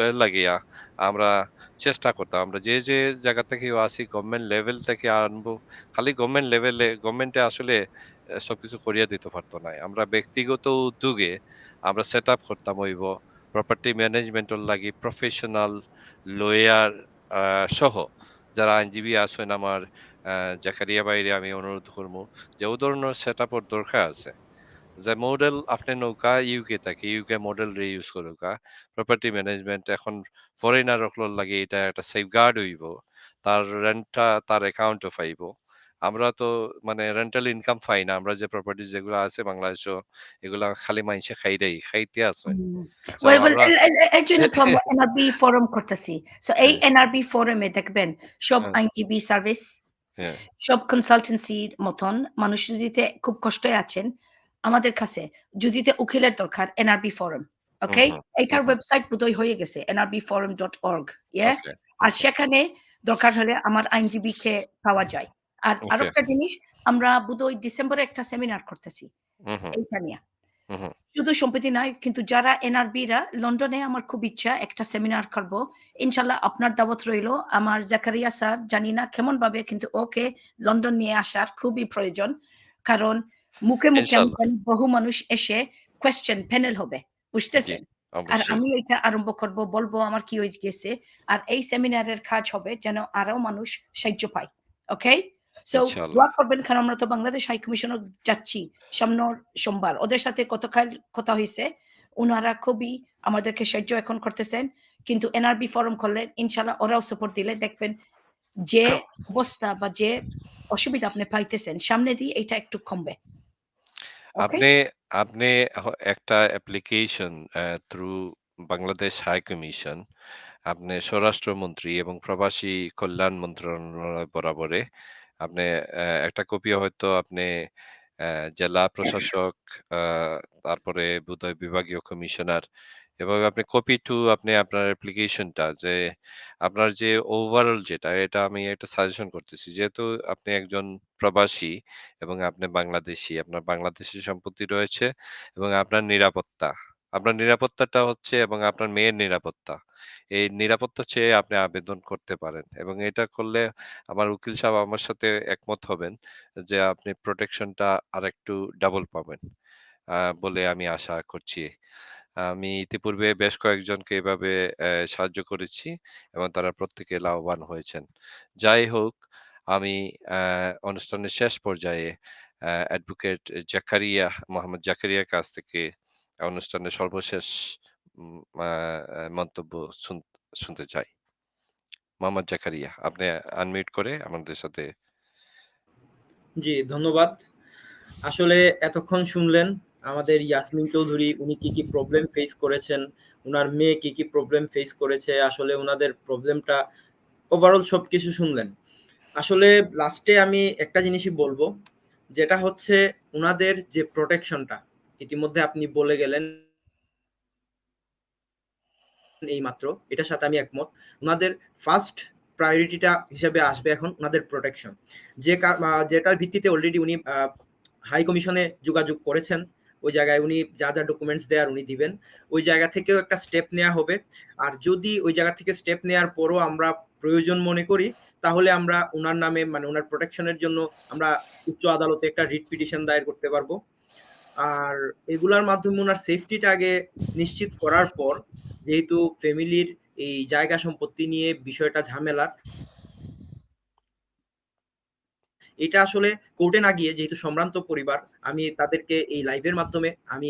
এর লাগিয়া আমরা চেষ্টা করতাম আমরা যে যে জায়গা থেকে আসি গভর্নমেন্ট লেভেল থেকে আনবো খালি গভর্নমেন্ট লেভেলে গভর্নমেন্টে আসলে সবকিছু করিয়া দিতে পারতো না আমরা ব্যক্তিগত উদ্যোগে আমরা সেট আপ করতাম হইব প্রপার্টি ম্যানেজমেন্টর লাগি প্রফেশনাল লয়ার সহ যারা আইনজীবী আছেন আমার জাকারিয়া বাইরে আমি অনুরোধ করবো যে ও ধরনের সেট আপের দরকার আছে যে মডেল আপনি নৌকা ইউকে থাকে ইউকে মডেল রে ইউজ করুকা প্রপার্টি ম্যানেজমেন্ট এখন ফরেনার রকলর লাগে এটা একটা সেফগার্ড হইব তার রেন্টটা তার অ্যাকাউন্টও পাইব আমরা তো মানে রেন্টাল ইনকাম পাই না আমরা যে প্রপার্টি যেগুলো আছে বাংলাদেশও এগুলা খালি মানুষে খাইতে আছেন So Well, আমরা এই জন্য তো আমরা এনআরবি ফোরাম করতেছি সো এই এনআরবি ফোরামে দেখবেন সব আইনজীবী সার্ভিস সব কনসালটেন্সির মতন মানুষ যদিতে খুব কষ্টে আছেন আমাদের কাছে যদিতে উকিলের দরকার এনআরবি ফোরাম ওকে এটার ওয়েবসাইট বোধহয় হয়ে গেছে nrbforum.org আর সেখানে দরকার হলে আমার আইনজীবীকে পাওয়া যায় আর আরেকটা জিনিস আমরা বোধহয় ডিসেম্বরে একটা সেমিনার করতেছি এইটা নিয়ে শুধু সম্প্রতি নয় কিন্তু যারা এনআরবিরা লন্ডনে আমার খুব ইচ্ছা একটা সেমিনার করব ইনশাল্লাহ আপনার দাওয়াত রইলো আমার জাকারিয়া স্যার জানি না কেমন ভাবে কিন্তু ওকে লন্ডন নিয়ে আসার খুবই প্রয়োজন কারণ মুখে আমি ইনশাআল্লাহ। জানি বহু মানুষ এসে কোয়েশ্চেন প্যানেল হবে। জি, বুঝতেছেন? আর অবশ্যই। আমি এটা আরম্ভ করব, বলব আমার কি হয়ে গেছে। আর এই সেমিনারের কাজ হবে যেন আরো মানুষ সাহায্য পায়। ওকে? সো ইনশাআল্লাহ। দোয়া করবেন কারণ আমরা তো বাংলাদেশ হাই কমিশনও যাচ্ছি সামনের সোমবার। ওদের সাথে গতকাল কথা হইছে। উনারা খুবই আমাদেরকে সাহায্য এখন করতেছেন। কিন্তু এনআরবি ফোরাম করলে ইনশাআল্লাহ ওরাও সাপোর্ট দিলে দেখবেন যে অবস্থা বা যে অসুবিধা আপনি পাইতেছেন সামনে দিয়ে এটা একটু কমবে। ওকে? আপনি আপনি একটা application through Bangladesh high commission আপনি স্বরাষ্ট্রমন্ত্রী এবং প্রবাসী কল্যাণ মন্ত্রণালয় বরাবরে আপনি একটা কপি হয়তো আপনি জেলা প্রশাসক আ তারপরে বোধহয় বিভাগীয় কমিশনার এভাবে আপনি কপি টু আপনি আপনার অ্যাপ্লিকেশনটা যে আপনার যে ওভারঅল যেটা এটা আমি একটা সাজেশন করতেছি। যেহেতু আপনি একজন প্রবাসী এবং আপনি বাংলাদেশী, আপনার বাংলাদেশী সম্পত্তি রয়েছে এবং আপনার নিরাপত্তা। আপনার নিরাপত্তাটা হচ্ছে এবং আপনার মেয়ের নিরাপত্তা। এই নিরাপত্তা চেয়ে আপনি আবেদন করতে পারেন এবং এটা করলে আমার উকিল সাহেব আমার সাথে একমত হবেন যে আপনি প্রোটেকশনটা আরেকটু ডাবল পাবেন বলে আমি আশা করছি। আমি ইতিপূর্বে বেশ কয়েকজনকে এভাবে সাহায্য করেছি এবং তারা প্রত্যেকে লাভবান হয়েছেন। যাই হোক, আমি অনুষ্ঠানের শেষ পর্যায়ে অ্যাডভোকেট মোহাম্মদ জাকারিয়ার কাছ থেকে অনুষ্ঠানের সর্বশেষ উম আ মন্তব্য শুনতে চাই। মোহাম্মদ জাকারিয়া, আপনি আনমিউট করে আমাদের সাথে জি, ধন্যবাদ। আসলে এতক্ষণ শুনলেন আমাদের ইয়াসমিন চৌধুরী উনি কি প্রবলেম ফেস করেছেন, উনার মেয়ে কি প্রবলেম ফেস করেছে, আসলে উনাদের প্রবলেমটা ওভারঅল সবকিছু শুনলেন। আসলে লাস্টে আমি একটা জিনিসই বলবো, যেটা হচ্ছে উনাদের যে প্রোটেকশনটা ইতিমধ্যে আপনি বলে গেলেন এইমাত্র, এটার সাথে আমি একমত। উনাদের ফার্স্ট প্রায়োরিটিটা হিসেবে আসবে এখন উনাদের প্রোটেকশন। যেটার ভিত্তিতে অলরেডি উনি হাই কমিশনে যোগাযোগ করেছেন। ওই জায়গায় উনি যা ডকুমেন্টস দেয়ার উনি দিবেন। ওই জায়গা থেকেও একটা স্টেপ নেয়া হবে। আর যদি ওই জায়গা থেকে স্টেপ নেয়ার পরও আমরা প্রয়োজন মনে করি, তাহলে আমরা উনার নামে মানে উনার প্রোটেকশনের জন্য আমরা উচ্চ আদালতে একটা রিট পিটিশন দায়ের করতে পারবো। আর এগুলার মাধ্যমে উনার সেফটিটা আগে নিশ্চিত করার পর, যেহেতু ফ্যামিলির এই জায়গা সম্পত্তি নিয়ে বিষয়টা ঝামেলার, এটা আসলে কোর্টে না গিয়ে যেহেতু সম্ভ্রান্ত পরিবার, আমি তাদেরকে এই লাইভের মাধ্যমে আমি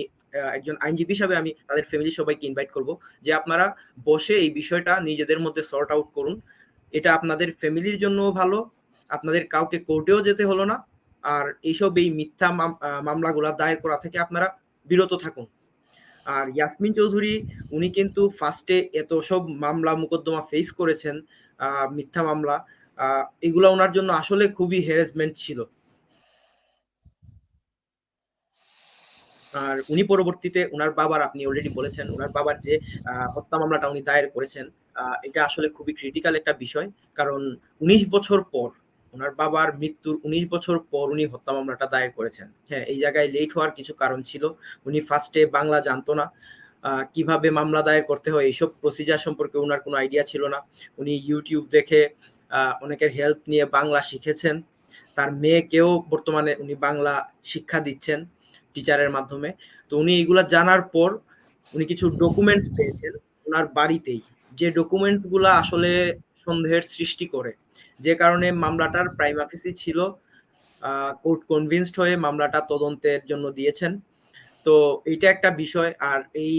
একজন আইনজীবী হিসাবে আমি তাদের ফ্যামিলির সবাইকে ইনভাইট করব যে আপনারা বসে এই বিষয়টা নিজেদের মধ্যে সর্ট আউট করুন। এটা আপনাদের ফ্যামিলির জন্যও ভালো, আপনাদের কাউকে কোর্টেও যেতে হলো না। আর এই মিথ্যা মামলাগুলা দায়ের করা থেকে আপনারা বিরত থাকুন। আর ইয়াসমিন চৌধুরী উনি কিন্তু ফার্স্টে এত সব মামলা মোকদ্দমা ফেস করেছেন, মিথ্যা মামলা, এগুলা ওনার জন্য আসলে খুবই হ্যারাসমেন্ট ছিল। আর উনি পরবর্তীতে উনার বাবার, আপনি অলরেডি বলেছেন উনার বাবার যে হত্যা মামলাটা উনি দায়ের করেছেন, এটা আসলে খুবই ক্রিটিক্যাল একটা বিষয়। কারণ ১৯ বছর পর, উনার বাবার মৃত্যুর ১৯ বছর পর উনি হত্যা মামলাটা দায়ের করেছেন। হ্যাঁ, এই জায়গায় লেট হওয়ার কিছু কারণ ছিল। উনি ফার্স্টে বাংলা জানতো না। কিভাবে মামলা দায়ের করতে হয় এইসব প্রসিজার সম্পর্কে উনার কোনো আইডিয়া ছিল না। উনি YouTube দেখে অনেকের হেল্প নিয়ে বাংলা শিখেছেন। তার মেয়েকেও বর্তমানে উনি বাংলা শিক্ষা দিচ্ছেন টিচারের মাধ্যমে। তো উনি এগুলা জানার পর উনি কিছু ডকুমেন্টস পেয়েছেন উনার বাড়িতেই। যে ডকুমেন্টস গুলা আসলে সন্দেহের সৃষ্টি করে। যে কারণে মামলাটার প্রাইমা ফেসি ছিল। কোর্ট কনভিন্সড হয়ে মামলাটা তদন্তের জন্য দিয়েছেন। তো এইটা একটা বিষয়। আর এই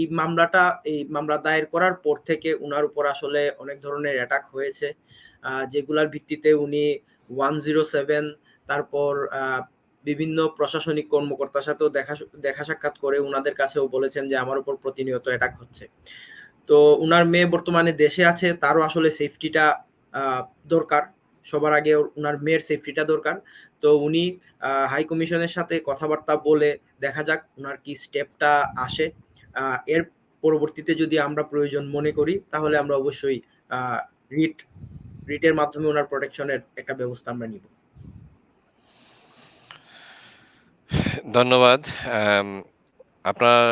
মামলা দায়ের করার পর থেকে উনার উপর আসলে অনেক ধরনের অ্যাটাক হয়েছে। যেগুলার ভিত্তিতে উনি 107, তারপর বিভিন্ন প্রশাসনিক কর্মকর্তার সাথেও দেখা সাক্ষাৎ করে উনাদের কাছেও বলেছেন যে আমার উপর প্রতিনিয়ত অ্যাটাক হচ্ছে। তো উনার মেয়ে বর্তমানে দেশে আছে, তারও আসলে সেফটিটা দরকার। সবার আগে উনার মেয়ের সেফটিটা দরকার। তো উনি হাই কমিশনের সাথে কথাবার্তা বলে দেখা যাক উনার কি স্টেপটা আসে। এর পরবর্তীতে যদি আমরা প্রয়োজন মনে করি তাহলে আমরা অবশ্যই আ রিট রিটের মাধ্যমে উনার প্রোটেকশনের একটা ব্যবস্থা আমরা নিব। ধন্যবাদ। আম আপনার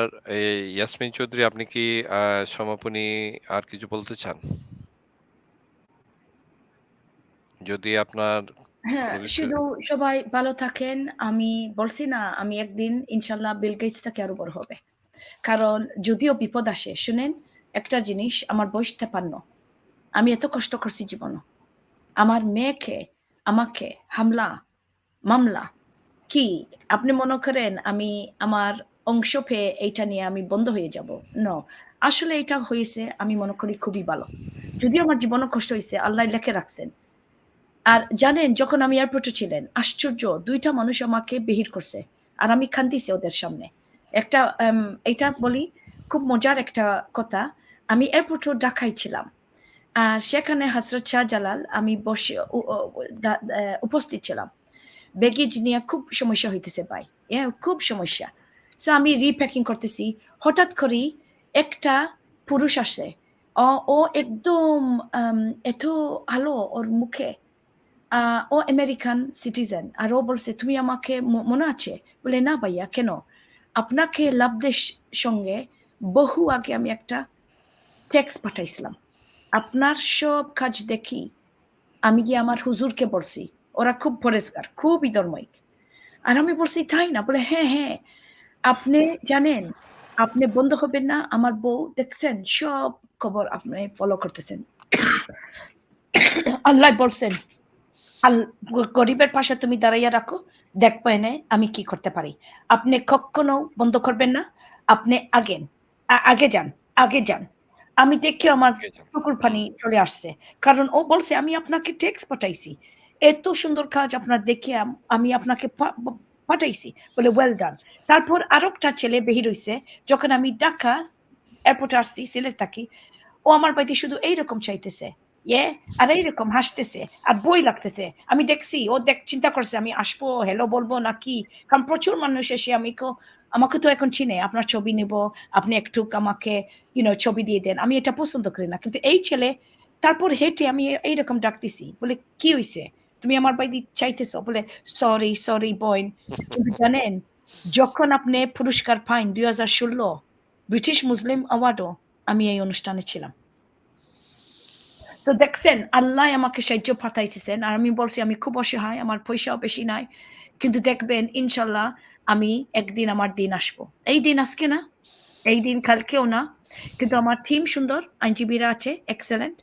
ইয়াসমিন চৌধুরী আপনি কি সমাপনী আর কিছু বলতে চান? যদি আপনার হ্যাঁ, কোনো কিছু? শুধু সবাই ভালো থাকেন। আমি বলছি না, আমি একদিন ইনশাআল্লাহ বিল গেটস থেকে আরো বড় হবে। কারণ যদিও বিপদ আসে, শুনেন একটা জিনিস, আমার বয়স 53। আমি এত কষ্ট করছি জীবনে। আমার মেয়েকে, আমাকে হামলা, মামলা কি? আপনি মনে করেন আমি আমার অংশ পেয়ে এইটা নিয়ে আমি বন্ধ হয়ে যাব? নো। আসলে এটা হয়েছে আমি মনে করি খুবই ভালো। যদিও আমার জীবনে কষ্ট হইছে, আল্লাহ লেখে রাখছেন। আর জানেন যখন আমি এয়ারপোর্টে ছিলেন, আশ্চর্য ২ টা মানুষ আমাকে বেহির করছে। আর আমি কান্দিছি ওদের সামনে। একটা এইটা বলি, খুব মজার একটা কথা। আমি এয়ারপোর্টে ঢাকায় ছিলাম। আর সেখানে হযরত শাহজালাল আমি বসে উ ও দা উপস্থিত ছিলাম। ব্যাগেজ নিয়ে খুব সমস্যা হইতেছে ভাই। খুব সমস্যা। সো আমি রিপ্যাকিং করতেছি। হঠাৎ করেই একটা পুরুষ আসে। ও একদম আম এত আলো ওর মুখে। আ ও আমেরিকান সিটিজেন। আর ও বলছে, "তুমি আমাকে মনে আছে?" বলে, "না ভাইয়া, কেন?" "আপনাকে লাবদেশ সঙ্গে বহু আগে আমি একটা টেক্সট পাঠাইছিলাম। আপনার সব কাজ দেখি আমি গিয়ে আমার হুজুরকে বলছি। ওরা খুব পরেজগার, খুবই ধর্মাইক।" আর আমি বলছি, "তাই না?" বলে, "হ্যাঁ, হ্যাঁ। আপনি জানেন, আপনি বন্ধ হবেন না। আমার বউ দেখছেন সব খবর আপনি ফলো করতেছেন। আল্লাহ বলছেন আল গরিবের পাশে তুমি দাঁড়াইয়া রাখো। দেখবা এনে আমি কি করতে পারি। আপনি কক্ষনো বন্ধ করবেন না। আপনি আগেন। আগে যান, আগে যান।" আমি দেখে আমার কে জানে? চোখের হুম। পানি চলে আসছে। কারণ ও বলছে, "আমি আপনাকে টেক্সট পাঠাইছি। এত সুন্দর কাজ আপনার দেখে আমি আপনাকে পাঠাইছি।" বলে, "ওয়েল ডান।" তারপর আরেকটা ছেলে বেহির হইছে। যখন আমি ঢাকা এয়ারপোর্টে আসছি, সিলেট থাকি। ও আমার বাড়িতে শুধু এইরকম চাইতেছে। ইয়ে আর এইরকম হাসতেছে আর বই লাগতেছে। আমি দেখছি ও চিন্তা করছে আমি আসবো, হেলো বলবো নাকি? কারণ প্রচুর মানুষ এসে আমাকে তো এখন চিনে। আপনার ছবি নিবো, আপনি একটু আমাকে ছবি দিয়ে দেন। আমি এটা পছন্দ করি না। কিন্তু এই ছেলে তারপর হেঁটে আমি এইরকম ডাকতেছি। বলে, "কি হইছে? তুমি আমার বাড়ি চাইতেছো?" বলে, "সরি, সরি বইন।" কিন্তু জানেন যখন আপনি পুরস্কার পাইন ২০১৬ ব্রিটিশ মুসলিম অ্যাওয়ার্ডও আমি এই অনুষ্ঠানে ছিলাম। সো দেখছেন আল্লাহ আমাকে সাহায্য পাঠাইতেছেন। আর আমি বলছি আমি খুব অসহায়, আমার পয়সাও বেশি নাই। কিন্তু দেখবেন ইনশাআল্লাহ আমি একদিন আমার দিন আসবো। এই দিন আজকে না, এই দিন কালকেও না। কিন্তু আমার টিম সুন্দর, আইনজীবীরা আছে এক্সেলেন্ট।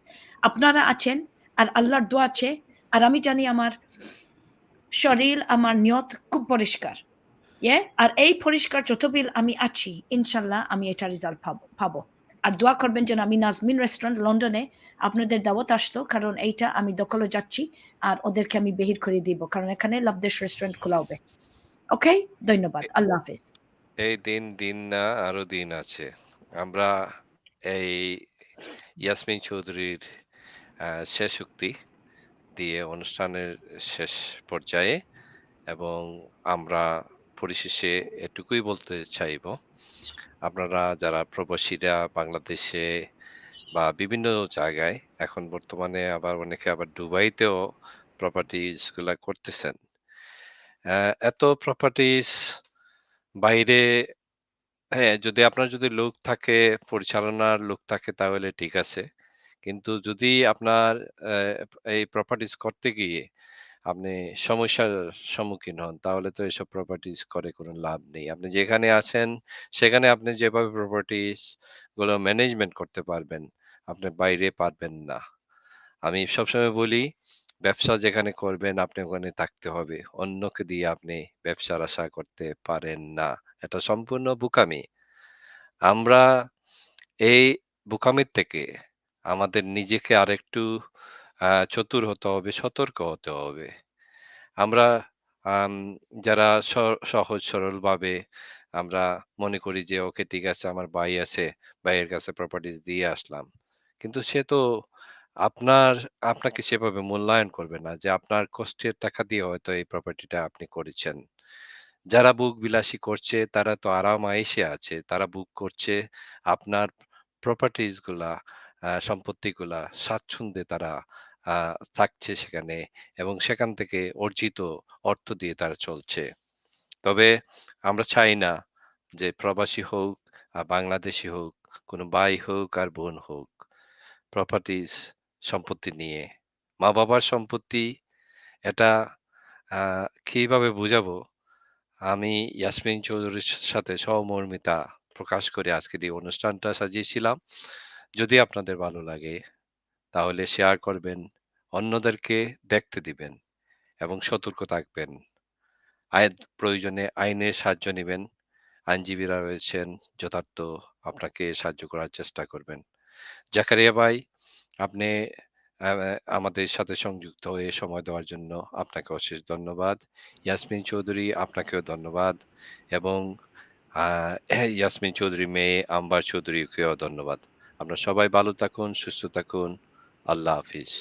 আপনারা আছেন আর আল্লাহর দোয়া আছে। আর আমি জানি আমার শরীর, আমার নিয়ত খুব পরিষ্কার। আর এই পরিষ্কার যতবিল আমি আছি, ইনশাআল্লাহ আমি এটা রেজাল্ট পাবো। আর দোয়া করবেন যেন আমি নাজমিন রেস্টুরেন্ট লন্ডনে আপনাদের দাওয়াত আসতো। কারণ এইটা আমি দখলে যাচ্ছি। আর ওদেরকে আমি বেহির করে দিব। কারণ এখানে লাভদেশ রেস্টুরেন্ট খোলা হবে। ওকে? ধন্যবাদ। এ আল্লাহ হাফেজ। এই দিন না আরো দিন আছে। আমরা এই ইয়াসমিন চৌধুরীর শেষ উক্তি দিয়ে অনুষ্ঠানের শেষ পর্যায়ে এবং আমরা পরিশেষে এটুকুই বলতে চাইব, আপনারা যারা প্রবাসীরা বাংলাদেশে বা বিভিন্ন জায়গায় এখন বর্তমানে আবার অনেকে আবার দুবাইতেও প্রপার্টিজ গুলা করতেছেন। এত প্রপার্টিজ বাইরে হ্যাঁ, যদি আপনার যদি লোক থাকে, পরিচালনার লোক থাকে তাহলে ঠিক আছে। কিন্তু যদি আপনার অ্যা এই প্রপার্টিজ করতে গিয়ে আপনি সমস্যার সম্মুখীন হন, তাহলে তো এসব প্রপার্টিজ করে কোনো লাভ নেই। আপনি যেখানে আছেন, সেখানে আপনি যেভাবে প্রপার্টিজ গুলো ম্যানেজমেন্ট করতে পারবেন, আপনি বাইরে পারবেন না। আমি সবসময় বলি, ব্যবসা যেখানে করবেন আপনি ওখানে থাকতে হবে। অন্যকে দিয়ে আপনি ব্যবসার আশা করতে পারেন না। এটা সম্পূর্ণ বোকামি। আমরা এই বোকামির থেকে আমাদের নিজেকে আরেকটু চতুর হতে হবে, সতর্ক হতে হবে। আমরা আম যারা সহজ সরলভাবে আমরা মনে করি যে ওকে ঠিক আছে আমার ভাই আছে, ভাইয়ের কাছে প্রপার্টিজ দিয়ে আসলাম। কিন্তু সে তো আপনার আপনাকে সেভাবে মূল্যায়ন করবে না যে আপনার কষ্টের টাকা দিয়ে হয়তো এই প্রপার্টিটা আপনি করেছেন। যারা বুক বিলাসী করছে তারা তো আরাম-আয়েশে আছে। তারা বুক করছে আপনার প্রপার্টিজ গুলা, সম্পত্তিগুলা স্বাচ্ছন্দ্যে তারা আ থাকছে সেখানে এবং সেখান থেকে অর্জিত অর্থ দিয়ে তারা চলছে। তবে আমরা চাই না যে প্রবাসী হোক, বাংলাদেশী হোক, কোনো ভাই হোক আর বোন হোক, প্রপার্টিজ সম্পত্তি নিয়ে মা-বাবার সম্পত্তি এটা কিভাবে বুঝাবো? আমি ইয়াসমিন চৌধুরীর সাথে সহমর্মিতা প্রকাশ করে আজকের এই অনুষ্ঠানটা সাজিয়েছিলাম। যদি আপনাদের ভালো লাগে তাহলে শেয়ার করবেন, অন্যদেরকে দেখতে দিবেন এবং সতর্ক থাকবেন। প্রয়োজনে আইনের সাহায্য নিবেন। আইনজীবীরা রয়েছেন, যথার্থ আপনাকে সাহায্য করার চেষ্টা করবেন। জাকারিয়া ভাই, আপনি আ আমাদের সাথে সংযুক্ত হয়ে সময় দেওয়ার জন্য আপনাকে অশেষ ধন্যবাদ। ইয়াসমিন চৌধুরী, আপনাকেও ধন্যবাদ এবং আ ইয়াসমিন চৌধুরীর মেয়ে আম্বার চৌধুরীকেও ধন্যবাদ। আপনারা সবাই ভালো থাকুন, সুস্থ থাকুন। আল্লাহ হাফিজ।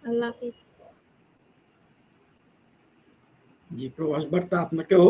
আল্লাহ হাফিজ। জি, প্রবাস বার্তা আপনাকেও